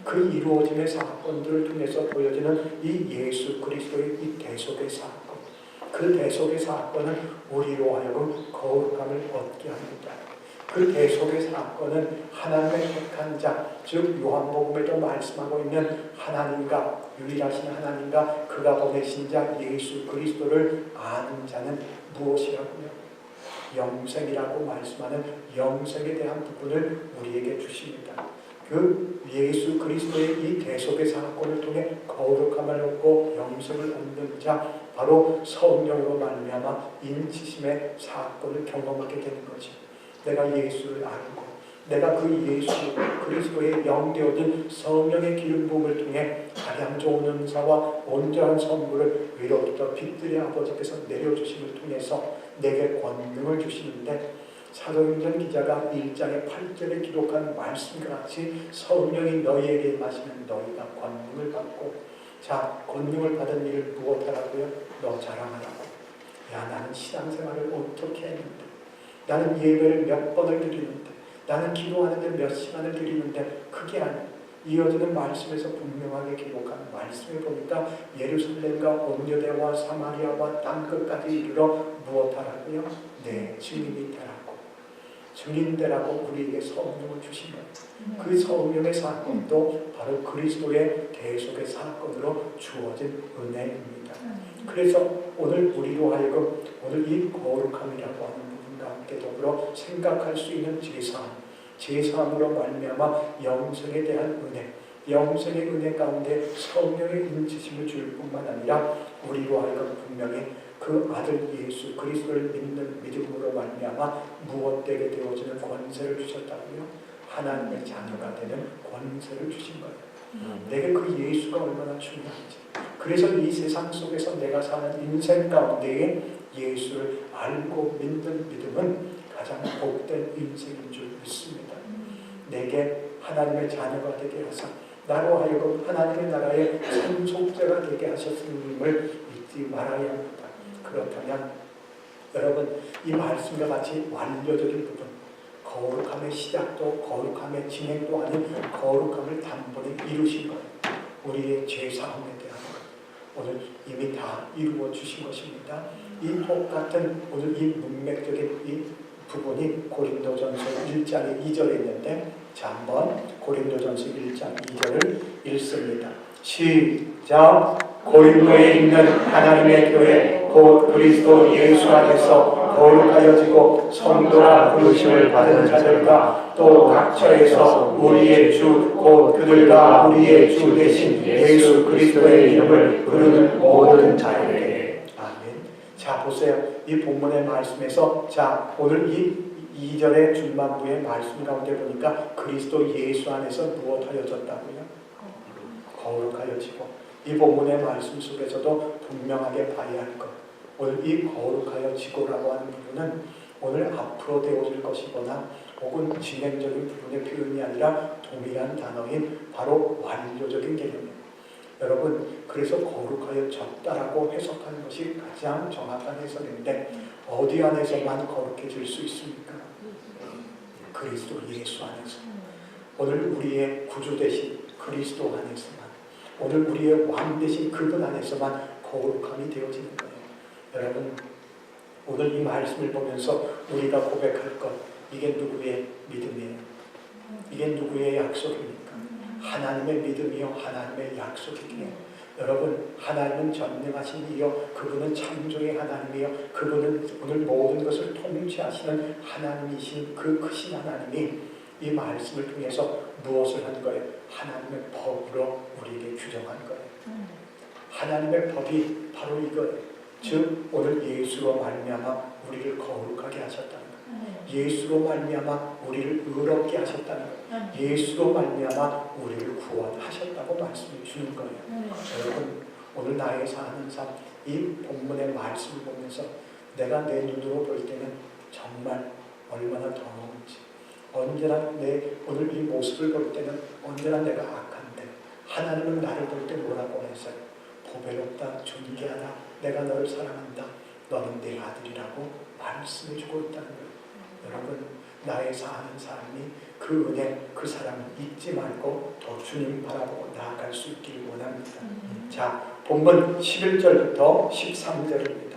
그 이루어짐의 사건들을 통해서 보여지는 이 예수 그리스도의 이 대속의 사건, 그 대속의 사건은 우리로 하여금 거룩함을 얻게 합니다. 그 대속의 사건은 하나님의 택한 자, 즉 요한복음에도 말씀하고 있는 하나님과 유일하신 하나님과 그가 보내신 자 예수 그리스도를 아는 자는 무엇이라고요? 영생이라고 말씀하는 영생에 대한 부분을 우리에게 주십니다. 그 예수 그리스도의 이 대속의 사건을 통해 거룩함을 얻고 영생을 얻는 자, 바로 성령으로 말미암아 인치심의 사건을 경험하게 되는 거지. 내가 예수를 알고 내가 그 예수 그리스도의 영되어진 성령의 기름 부음을 통해 가장 좋은 은사와 온전한 선물을 위로부터 빛들의 아버지께서 내려주심을 통해서 내게 권능을 주시는데, 사도행전 기자가 1장의 8절에 기록한 말씀과 같이 성령이 너희에게 임하시면 너희가 권능을 받고, 자, 권능을 받은 일을 무엇하라고요? 너 자랑하라고. 야, 나는 신앙생활을 어떻게 했는데, 나는 예배를 몇 번을 드리는데, 나는 기도하는데 몇 시간을 드리는데, 그게 아니야. 이어지는 말씀에서 분명하게 기록한 말씀을 보니까 예루살렘과 온유대와 사마리아와 땅끝까지 이르러 무엇하라고요? 네, 증인이 되라고. 증인되라고 우리에게 성령을 주신 거예요. 그 성령의 사건도 바로 그리스도의 대속의 사건으로 주어진 은혜입니다. 그래서 오늘 우리로 하여금 오늘 이 거룩함이라고 하는 부분과 함께 더불어 생각할 수 있는 제사함으로 말미암아 영생에 대한 은혜, 영생의 은혜 가운데 성령의 인치심을 줄 뿐만 아니라 우리로 하여금 분명히 그 아들 예수 그리스도를 믿는 믿음으로 말미암아 무엇되게 되어지는 권세를 주셨다고요? 하나님의 자녀가 되는 권세를 주신 거예요. 내게 그 예수가 얼마나 중요한지. 그래서 이 세상 속에서 내가 사는 인생 가운데에 예수를 알고 믿는 믿음은 가장 복된 인생인 줄 믿습니다. 내게 하나님의 자녀가 되게 하사 나로 하여금 하나님의 나라의 상속자가 되게 하셨음을 잊지 말아야 합니다. 그렇다면 여러분, 이 말씀과 같이 완료적인 부분, 거룩함의 시작도 거룩함의 진행도 아닌 거룩함을 단번에 이루신 것, 우리의 죄사함에 대한 것, 오늘 이미 다 이루어 주신 것입니다. 이 똑같은 오늘 이 문맥적인 이 부분이 고린도전서 1장 2절에 있는데, 자, 한번 고린도전서 1장 2절을 읽습니다. 시작. 고린도에 있는 하나님의 교회 곧 그리스도 예수 안에서 거룩하여지고 성도라 부르심을 받은 자들과 또 각처에서 우리의 주 곧 그들과 우리의 주 되신 예수 그리스도의 이름을 부르는 모든 자에게. 아멘. 자, 보세요. 이 본문의 말씀에서 자 오늘 이 2절의 중반부의 말씀 가운데 보니까 그리스도 예수 안에서 무엇하여졌다고요? 거룩하여지고 이 본문의 말씀 속에서도 분명하게 봐야 할 것 오늘 이 거룩하여지고라고 하는 부분은 오늘 앞으로 되어질 것이거나 혹은 진행적인 부분의 표현이 아니라 동일한 단어인 바로 완료적인 개념입니다. 여러분 그래서 거룩하여졌다라고 해석하는 것이 가장 정확한 해석인데 어디 안에서만 거룩해질 수 있습니까? 그리스도 예수 안에서 오늘 우리의 구주 되신 그리스도 안에서만 오늘 우리의 왕 되신 그분 안에서만 거룩함이 되어지는 거예요. 여러분 오늘 이 말씀을 보면서 우리가 고백할 것 이게 누구의 믿음이에요? 이게 누구의 약속입니까? 하나님의 믿음이요 하나님의 약속이기에 여러분 하나님은 전능하신 이요 그분은 창조의 하나님이요 그분은 오늘 모든 것을 통치하시는 하나님이신 그 크신 하나님이 이 말씀을 통해서 무엇을 한 거예요? 하나님의 법으로 우리에게 규정한 거예요. 하나님의 법이 바로 이거예요. 즉 오늘 예수로 말미암아 우리를 거룩하게 하셨다는 거예요. 예수로 말미암아 우리를 의롭게 하셨다는 거예요. 예수로 말미암아 우리를 구원하셨다고 말씀을 주는 거예요. 여러분 오늘 나의 사는 삶 이 본문의 말씀을 보면서 내가 내 눈으로 볼 때는 정말 얼마나 더러운지 언제나 내 오늘 이 모습을 볼 때는 언제나 내가 악한데 하나님은 나를 볼 때 뭐라고 했어요? 보배롭다 존귀하다 내가 너를 사랑한다 너는 내 아들이라고 말씀해 주고 있다는 거예요. 여러분 나의 사는 삶이 그 은혜 그 사랑을 잊지 말고 더 주님 바라보고 나아갈 수 있기를 원합니다. 자 본문 11절부터 13절입니다.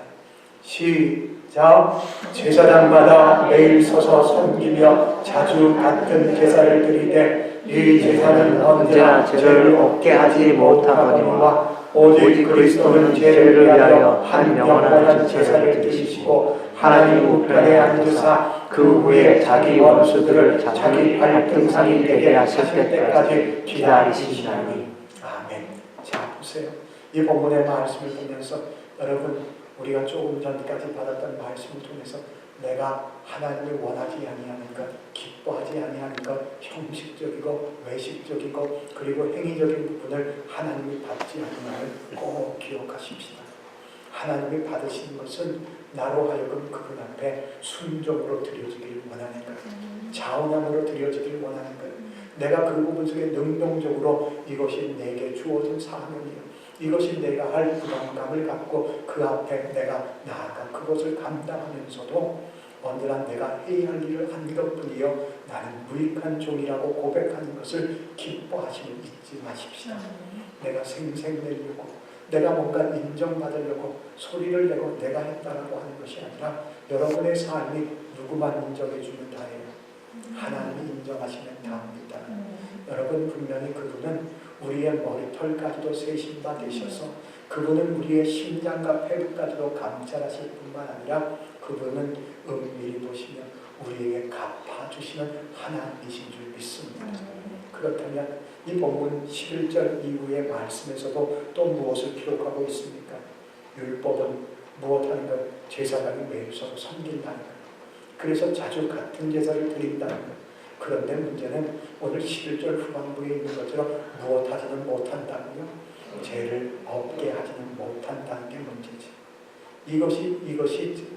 시작. 제사장마다 매일 서서 섬기며 자주 같은 제사를 드리되 이 제사는 언제나 죄를 없게 하지 못하거니와 오직 그리스도는 죄를 위하여 한 영원한 제사를 드리시고 하나님 우편에 앉으사 그 후에 자기 원수들을 자기 발등상이 되게 하실 때까지 기다리시나니. 아멘. 자 보세요. 이 본문의 말씀을 보면서 여러분 우리가 조금 전까지 받았던 말씀을 통해서 내가 하나님을 원하지 아니하는 것, 기뻐하지 아니하는 것, 형식적이고 외식적이고 그리고 행위적인 부분을 하나님이 받지 아니함을 꼭 기억하십시다. 하나님이 받으시는 것은 나로 하여금 그분 앞에 순종으로 드려지기를 원하는 것, 자원함으로 드려지기를 원하는 것, 내가 그 부분 속에 능동적으로 이것이 내게 주어진 사명이요 이것이 내가 할 부담감을 갖고 그 앞에 내가 나아가 그것을 감당하면서도 언제나 내가 해야 할 일을 한 것뿐이요 나는 무익한 종이라고 고백하는 것을 기뻐하심을 잊지 마십시다. 내가 생색내려고 내가 뭔가 인정받으려고 소리를 내고 내가 했다라고 하는 것이 아니라 여러분의 삶이 누구만 인정해 주는 다예요. 하나님이 인정하시는 다입니다. 여러분 분명히 그분은 우리의 머리털까지도 세신 바 되셔서 그분은 우리의 심장과 폐부까지도 감찰하실 뿐만 아니라 그분은 은밀히 보시며 우리에게 갚아주시는 하나님이신 줄 믿습니다. 그렇다면 이 본문 11절 이후의 말씀에서도 또 무엇을 기록하고 있습니까? 율법은 무엇하는 것? 제사장이 매일 서로 섬긴다는 것. 그래서 자주 같은 제사를 드린다는 것. 그런데 문제는 오늘 11절 후반부에 있는 것처럼 무엇하지는 못한다고요? 죄를 없게 하지는 못한다는 게 문제지. 이것이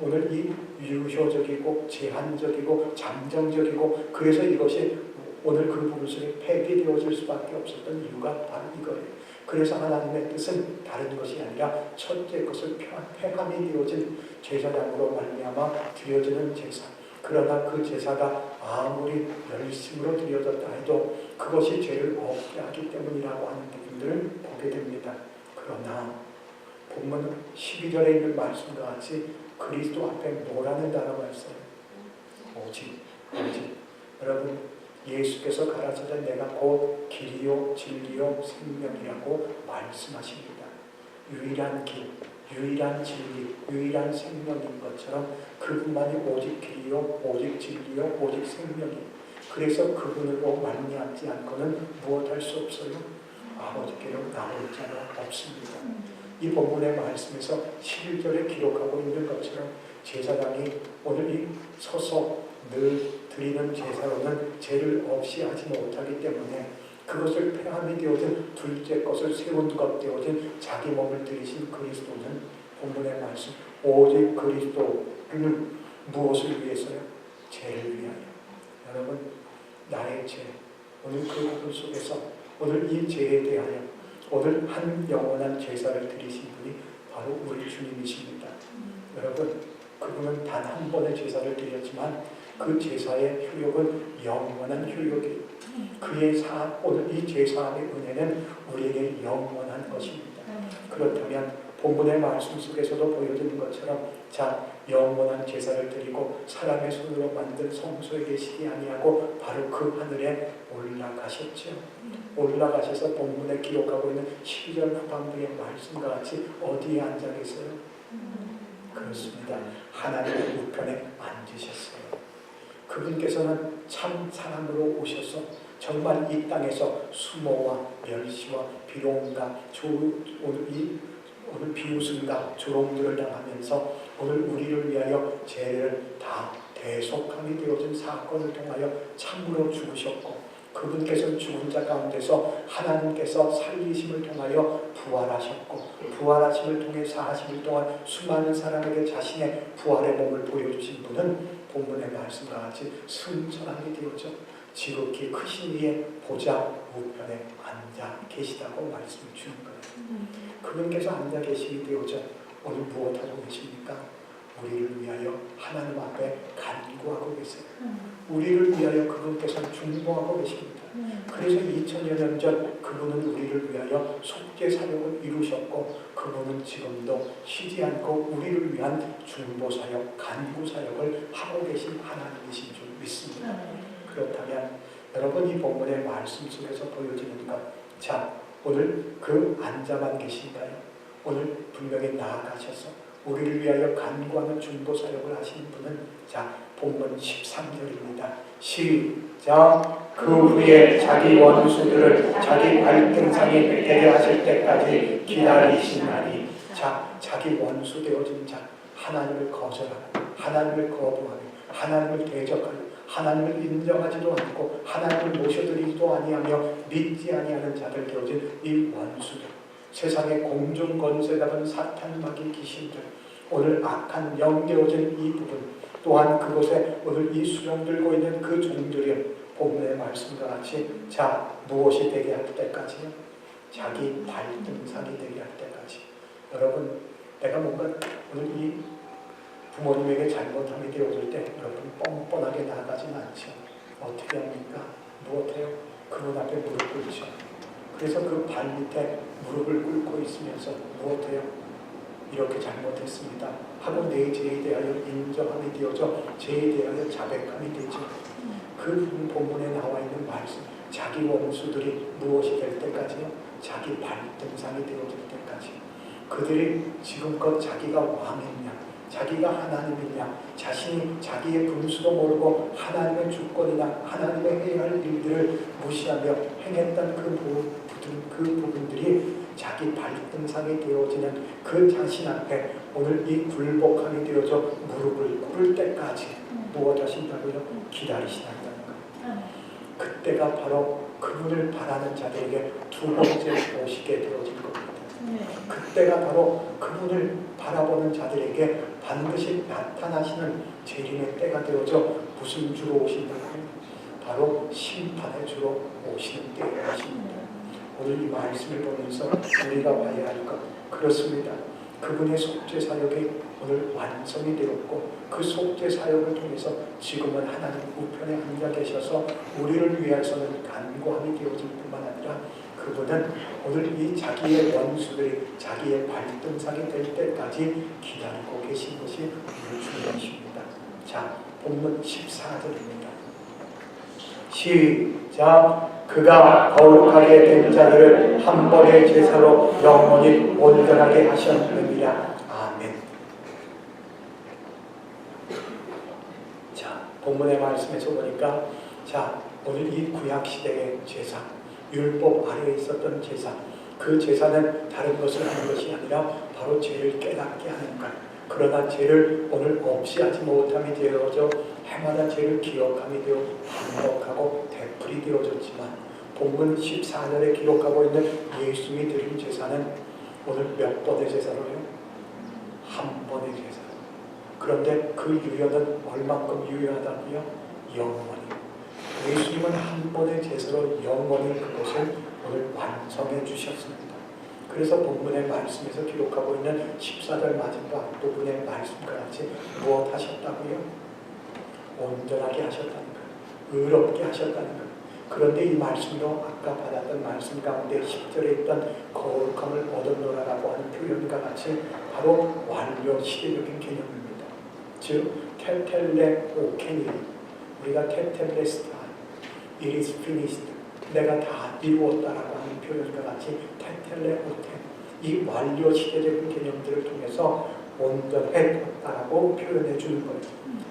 오늘 이 유효적이고 제한적이고 잠정적이고 그래서 이것이 오늘 그 부분 속에 폐기되어질 수밖에 없었던 이유가 바로 이거예요. 그래서 하나님의 뜻은 다른 것이 아니라 첫째 것을 폐함이 되어진 제사장으로 말미암아 드려지는 제사. 그러나 그 제사가 아무리 열심으로 드려졌다 해도 그것이 죄를 없게 하기 때문이라고 하는 부분들을 보게 됩니다. 그러나 본문 12절에 있는 말씀과 같이 그리스도 앞에 뭐라는 단어가 있어요? 오직. 여러분 예수께서 가라사대 내가 곧 길이요 진리요 생명이라고 말씀하십니다. 유일한 길, 유일한 진리, 유일한 생명인 것처럼 그분만이 오직 길이요, 오직 진리요, 오직 생명이요. 그래서 그분으로 말미암지 않고는 무엇할 수 없어요? 아버지께로 나올 자가 없습니다. 이 본문의 말씀에서 11절에 기록하고 있는 것처럼 제사장이 오늘 이 서서 늘 드리는 제사로는 죄를 없이 하지 못하기 때문에 그것을 폐함이 되어진 둘째 것을 세운 것 되어진 자기 몸을 드리신 그리스도는 본문의 말씀 오직 그리스도는 무엇을 위해서요? 죄를 위하여. 여러분 나의 죄 오늘 그 부분 속에서 오늘 이 죄에 대하여 오늘 한 영원한 제사를 드리신 분이 바로 우리 주님이십니다. 여러분 그분은 단 한 번의 제사를 드렸지만 그 제사의 효력은 영원한 효력이에요. 그의 오늘 이 제사의 은혜는 우리에게 영원한 것입니다. 그렇다면 본문의 말씀 속에서도 보여지는 것처럼 자 영원한 제사를 드리고 사람의 손으로 만든 성소에 계시지 아니하고 바로 그 하늘에 올라가셨죠. 올라가셔서 본문에 기록하고 있는 12절 후반부의 말씀과 같이 어디에 앉아 계세요? 그렇습니다. 하나님의 우편에 앉으셨어요. 그분께서는 참 사람으로 오셔서 정말 이 땅에서 수모와 멸시와 비롱과 오늘 비웃음과 조롱들을 당하면서 오늘 우리를 위하여 죄를 다 대속함이 되어진 사건을 통하여 참으로 죽으셨고 그분께서는 죽은 자 가운데서 하나님께서 살리심을 통하여 부활하셨고 부활하심을 통해 40일 동안 수많은 사람에게 자신의 부활의 몸을 보여주신 분은 본문의 말씀과 같이 승천함이 되어져 지극히 크신 이의 보좌 우편에 앉아 계시다고 말씀을 주는 거예요. 그분께서 앉아 계시게 되어져 오늘 무엇하고 계십니까? 우리를 위하여 하나님 앞에 간구하고 계세요. 우리를 위하여 그분께서 중보하고 계십니다. 그래서 2000여 년 전 그분은 우리를 위하여 속죄 사역을 이루셨고 그분은 지금도 쉬지 않고 우리를 위한 중보 사역, 간구 사역을 하고 계신 하나님이신 줄 믿습니다. 그렇다면 여러분 이 본문의 말씀 속에서 보여지는 것, 자 오늘 그 앉아만 계신가요? 오늘 분명히 나아가셔서 우리를 위하여 간구하는 중보 사역을 하시는 분은 자 본문 13절입니다. 시작. 그 후에 자기 원수들을 자기 발등상에 되게 하실 때까지 기다리시나니. 자 자기 원수 되어진 자 하나님을 거절하고 하나님을 거부하고 하나님을 대적하고 하나님을 인정하지도 않고 하나님을 모셔드리지도 아니하며 믿지 아니하는 자들 되어진 이 원수들, 세상의 공중권세자분 사탄 마귀 귀신들, 오늘 악한 영 되어진 이 부분, 또한 그곳에 오늘 이 수령 들고 있는 그 종들이요 본문의 말씀과 같이 자 무엇이 되게 할 때까지요? 자기 발등상이 되게 할 때까지. 여러분 내가 뭔가 오늘 이 부모님에게 잘못함이 되어질 때 여러분 뻔뻔하게 나가진 않죠. 어떻게 합니까? 무엇해요? 그분 앞에 무릎 꿇죠. 그래서 그 발 밑에 무릎을 꿇고 있으면서 무엇해요? 이렇게 잘못했습니다 하고 내 죄에 대하여 인정함이 되어져 죄에 대하여 자백함이 되죠. 그 본문에 나와 있는 말씀, 자기 원수들이 무엇이 될 때까지요? 자기 발등상이 되어질 때까지. 그들이 지금껏 자기가 왕이냐, 자기가 하나님이냐, 자신이 자기의 분수도 모르고 하나님의 주권이나 하나님의 해야 할 일들을 무시하며 행했던 그 부분들이 자기 발등상이 되어지는 그 자신 앞에 오늘 이 굴복함이 되어져 무릎을 꿇을 때까지 무엇 하신다고요? 기다리신다는 거예요. 그때가 바로 그분을 바라는 자들에게 두 번째 오시게 되어질 겁니다. 그때가 바로 그분을 바라보는 자들에게 반드시 나타나시는 재림의 때가 되어져 무슨 주로 오신다고요? 바로 심판의 주로 오시는 때이십니다. 오늘 이 말씀을 보면서 우리가 봐야 할 것, 그렇습니다. 그분의 속죄 사역이 오늘 완성이 되었고 그 속죄 사역을 통해서 지금은 하나님 우편에 앉아 계셔서 우리를 위해서는 간구함이 되어질 뿐만 아니라 그분은 오늘 이 자기의 원수들이 자기의 발등상이 될 때까지 기다리고 계신 것이 우리 주님이십니다. 자, 본문 14절입니다. 시작. 그가 거룩하게 된 자들을 한 번의 제사로 영원히 온전하게 하셨느니라. 아멘. 자, 본문의 말씀에서 보니까 자, 오늘 이 구약시대의 제사, 율법 아래에 있었던 제사, 그 제사는 다른 것을 하는 것이 아니라 바로 죄를 깨닫게 하는 것, 그러나 죄를 오늘 없이 하지 못함이 되어져 해마다 죄를 기억함이 되어 반복하고 되풀이 되어졌지만 본문 14절에 기록하고 있는 예수님이 드린 제사는 오늘 몇 번의 제사로요? 한 번의 제사. 그런데 그 유효는 얼만큼 유효하다고요? 영원히. 예수님은 한 번의 제사로 영원히 그것을 오늘 완성해 주셨습니다. 그래서 본문의 말씀에서 기록하고 있는 14절 마지막 부분의 말씀과 같이 무엇 하셨다고요? 온전하게 하셨다는 것, 의롭게 하셨다는 것. 그런데 이 말씀도 아까 받았던 말씀 가운데 10절에 있던 거룩함을 얻었노라라고 하는 표현과 같이 바로 완료 시대적인 개념입니다. 즉 테텔레 오케니, 우리가 테텔레스타, it is finished, 내가 다 이루었다라고 하는 표현과 같이 테텔레 오테, 이 완료 시대적인 개념들을 통해서 온전했다라고 표현해 주는 거예요.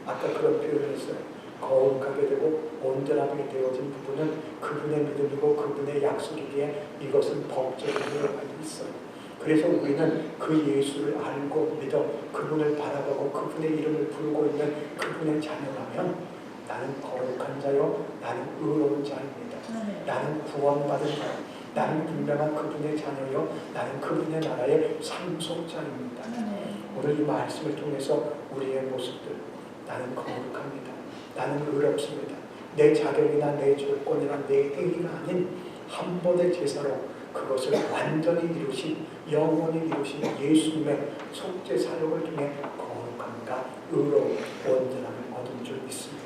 아까 그런 표현을 했어요. 거룩하게 되고 온전하게 되어진 부분은 그분의 믿음이고 그분의 약속이기에 이것은 법적으로 알고 있어요. 그래서 우리는 그 예수를 알고 믿어 그분을 바라보고 그분의 이름을 부르고 있는 그분의 자녀라면 나는 거룩한 자요, 나는 의로운 자입니다. 나는 구원받은 자, 나는 분명한 그분의 자녀요, 나는 그분의 나라의 상속자입니다. 오늘 이 말씀을 통해서 우리의 모습들, 나는 거룩합니다. 나는 의롭습니다. 내 자격이나 내 조건이나 내 행위가 아닌 한 번의 제사로 그것을 완전히 이루신, 영원히 이루신 예수님의 속죄 사역을 통해 거룩함과 의로움, 온전함을 얻은 줄 믿습니다.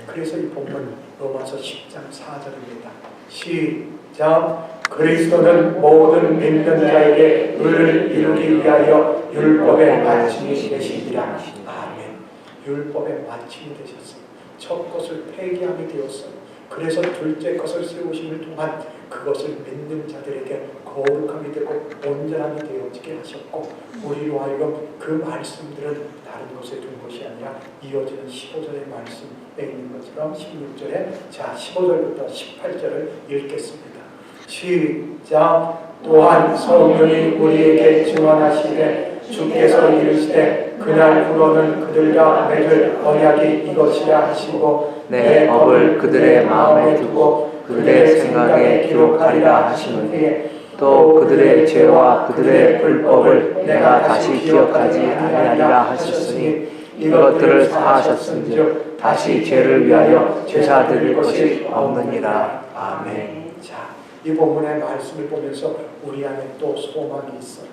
그래서 이 본문 로마서 10장 4절입니다. 시작. 그리스도는 모든 믿는 자에게 의를 이루기 위하여 율법의 마침이 되시니라. 아멘. 율법의 마침이 되셨어요. 첫 것을 폐기함이 되었어요. 그래서 둘째 것을 세우심을 통한 그것을 믿는 자들에게 거룩함이 되고 온전함이 되어지게 하셨고, 우리로 하여금 그 말씀들은 다른 곳에 둔 것이 아니라 이어지는 15절의 말씀에 있는 것처럼 16절에 자 15절부터 18절을 읽겠습니다. 시작. 또한 성령이 우리에게 증언하시되 주께서 이르시되 그날부로는 그들과 맺을 언약이 이것이라 하시고 내 법을 그들의 마음에 두고 그들의 생각에 기록하리라 하시는데 또 그들의 죄와 그들의 불법을 내가 다시 기억하지 아니하리라 하셨으니 이것들을 사하셨은즉 다시 죄를 위하여 제사 드릴 것이 없느니라. 아멘. 자, 이 본문의 말씀을 보면서 우리 안에 또 소망이 있어요.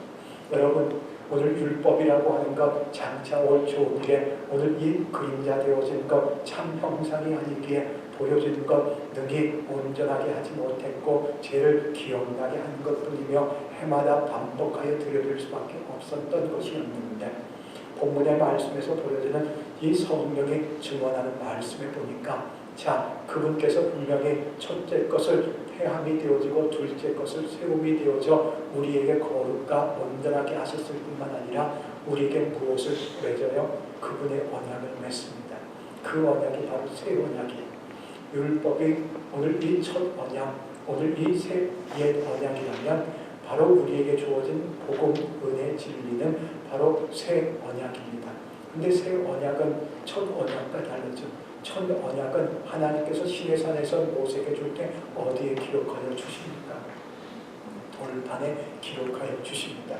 여러분, 오늘 율법이라고 하는 것 장차 올 좋은 일에 오늘 이 그림자 되어진 것 참 형상이 아니기에 보여진 것 능히 온전하게 하지 못했고 죄를 기억나게 하는 것뿐이며 해마다 반복하여 드려질 수밖에 없었던 것이었는데, 본문의 말씀에서 보여지는 이 성령이 증언하는 말씀에 보니까 자, 그분께서 분명히 첫째 것을 폐함이 되어지고 둘째 것을 세움이 되어져 우리에게 거룩과 온전하게 하셨을 뿐만 아니라 우리에게 무엇을 맺어요? 그분의 언약을 맺습니다. 그 언약이 바로 새 언약이에요. 율법이 오늘 이 첫 언약, 오늘 이 새 옛 언약이라면 바로 우리에게 주어진 복음, 은혜, 진리는 바로 새 언약입니다. 근데 새 언약은 첫 언약과 다르죠. 첫 언약은 하나님께서 시내산에서 모세에게 줄 때 어디에 기록하여 주십니까? 돌판에 기록하여 주십니다.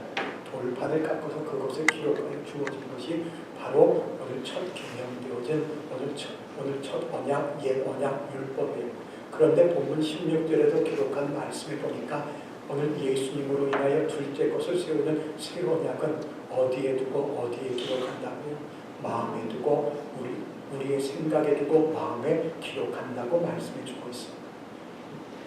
돌판을 깎아서 그곳에 기록하여 주어진 것이 바로 오늘 첫 개념되어진 오늘 첫 언약, 옛 언약, 율법이에요. 그런데 본문 16절에서 기록한 말씀을 보니까 오늘 예수님으로 인하여 둘째 것을 세우는 새 언약은 어디에 두고 어디에 기록한다고요? 마음에 두고 우리의 생각에 두고 마음에 기록한다고 말씀해 주고 있습니다.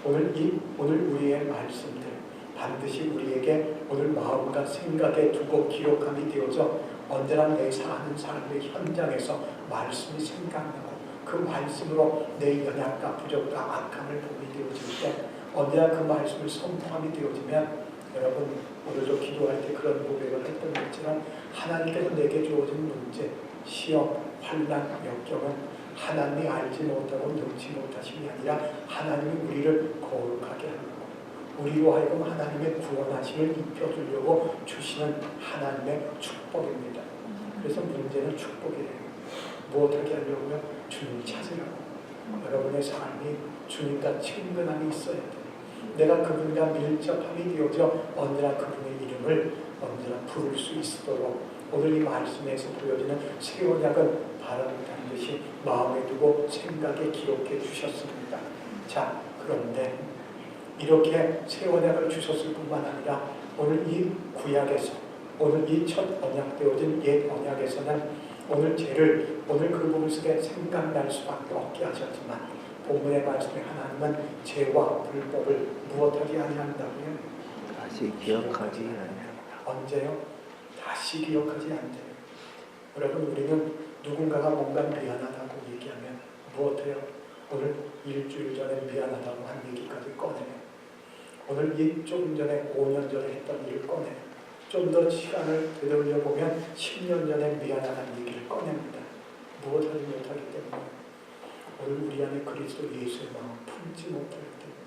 오늘 우리의 말씀들 반드시 우리에게 오늘 마음과 생각에 두고 기록함이 되어져 언제나 내 사는 삶의 현장에서 말씀이 생각나고 그 말씀으로 내 연약과 부족과 악함을 보게 되어질 때 언제나 그 말씀을 선포함이 되어지면, 여러분 오늘도 기도할 때 그런 고백을 했던 것처럼 하나님께서 내게 주어진 문제, 시험, 환난, 역경은 하나님이 알지 못하고 능치 못하심이 아니라 하나님이 우리를 거룩하게 하고 우리로 하여금 하나님의 구원하심을 입혀주려고 주시는 하나님의 축복입니다. 그래서 문제는 축복이에요. 무엇하게 하려고요? 주님 찾으라고. 여러분의 삶이 주님과 친근함이 있어야 돼요. 내가 그분과 밀접함이 되어져 언제나 그분의 이름을 언제나 부를 수 있도록 오늘 이 말씀에서 보여지는 새 언약은 바로 반드시 마음에 두고 생각에 기록해 주셨습니다. 자, 그런데 이렇게 새 언약을 주셨을 뿐만 아니라 오늘 이 구약에서 오늘 이 첫 언약 되어진 옛 언약에서는 오늘 죄를 오늘 그 부분 속에 생각날 수밖에 없게 하셨지만 본문의 말씀에 하나님은 죄와 불법을 무엇하게 아니한다고요? 다시 기억하지 않는다. 언제요? 다시 기억하지 않대요. 여러분, 우리는 누군가가 뭔가 미안하다고 얘기하면 무엇해요? 오늘 일주일 전에 미안하다고 한 얘기까지 꺼내요. 오늘 조금 전에 5년 전에 했던 일을 꺼내요. 좀 더 시간을 되돌려보면 10년 전에 미안하다는 얘기를 꺼냅니다. 무엇하지 못하기 때문에 오늘 우리 안에 그리스도 예수의 마음을 품지 못하기 때문에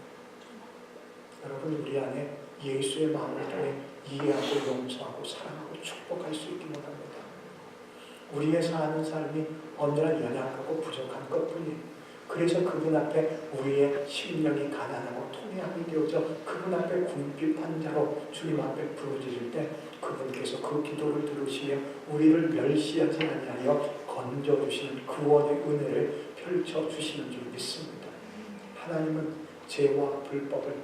여러분, 우리 안에 예수의 마음을 통해 이해하고 용서하고 사랑하고 축복할 수 있기 원합니다. 우리의 사는 삶이 언제나 연약하고 부족한 것뿐이에요. 그래서 그분 앞에 우리의 심령이 가난하고 통회함이 되어져 그분 앞에 궁핍한 자로 주님 앞에 부르짖을 때 그분께서 그 기도를 들으시며 우리를 멸시하지 아니하여 건져주시는 구원의 은혜를 펼쳐주시는 줄 믿습니다. 하나님은 죄와 불법을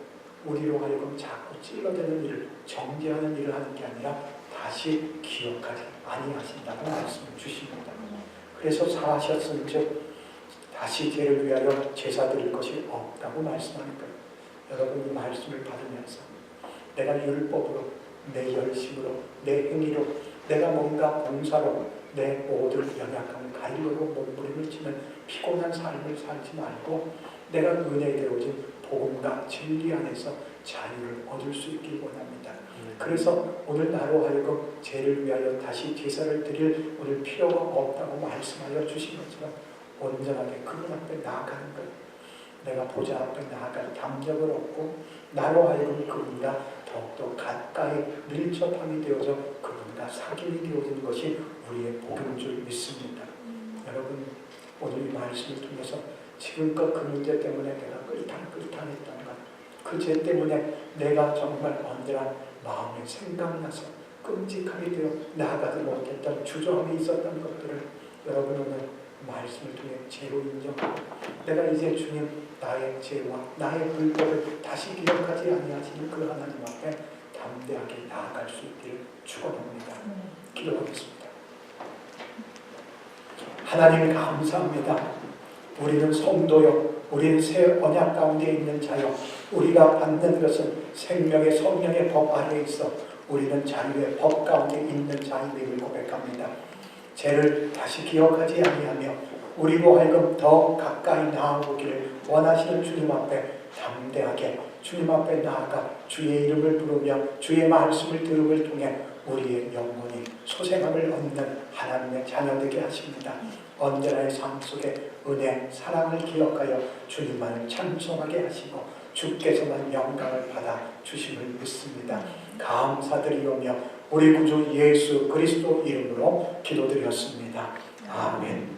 우리로 하여금 자꾸 찔러대는 일을 정죄하는 일을 하는 게 아니라 다시 기억하지 아니하신다고 말씀을 주십니다. 그래서 사하셨은즉 다시 죄를 위하여 제사 드릴 것이 없다고 말씀하니까 여러분, 이 말씀을 받으면서 내가 율법으로 내 열심으로 내 행위로 내가 뭔가 봉사로 내 모든 연약함을 가리려고 몸부림을 치는 피곤한 삶을 살지 말고 내가 은혜에 되어진 복음과 진리 안에서 자유를 얻을 수 있길 원합니다. 그래서 오늘 나로 하여금 죄를 위하여 다시 제사를 드릴 오늘 필요가 없다고 말씀하여 주신 것처럼 온전하게 그분 앞에 나아가는 것, 내가 보좌 앞에 나아갈 담력을 얻고 나로 하여금 그분과 더욱더 가까이 밀접함이 되어져 그분과 사귐이 되어지는 것이 우리의 복인 줄 믿습니다. 여러분, 오늘 이 말씀을 통해서 지금껏 그 문제 때문에 내가 끓탕끓탕했던 것, 그 죄 때문에 내가 정말 언제나 마음에 생각나서 끔찍하게 되어 나아가지 못했던 주저함이 있었던 것들을 여러분 오늘 말씀을 통해 죄로 인정하고 내가 이제 주님 나의 죄와 나의 불법을 다시 기억하지 아니하시는 그 하나님 앞에 담대하게 나아갈 수 있기를 축원합니다. 기도하겠습니다. 하나님 감사합니다. 우리는 성도요, 우리는 새 언약 가운데 있는 자요, 우리가 받는 것은 생명의 성령의 법 아래에 있어 우리는 자유의 법 가운데 있는 자임을 고백합니다. 죄를 다시 기억하지 아니하며 우리로 하여금 더 가까이 나아오기를 원하시는 주님 앞에 담대하게 주님 앞에 나아가 주의 이름을 부르며 주의 말씀을 들음을 통해 우리의 영혼이 소생함을 얻는 하나님의 자녀되게 하십니다. 언제나의 삶 속에 은혜, 사랑을 기억하여 주님만을 찬송하게 하시고 주께서만 영광을 받아 주심을 믿습니다. 감사드리오며 우리 구주 예수 그리스도 이름으로 기도드렸습니다. 아멘.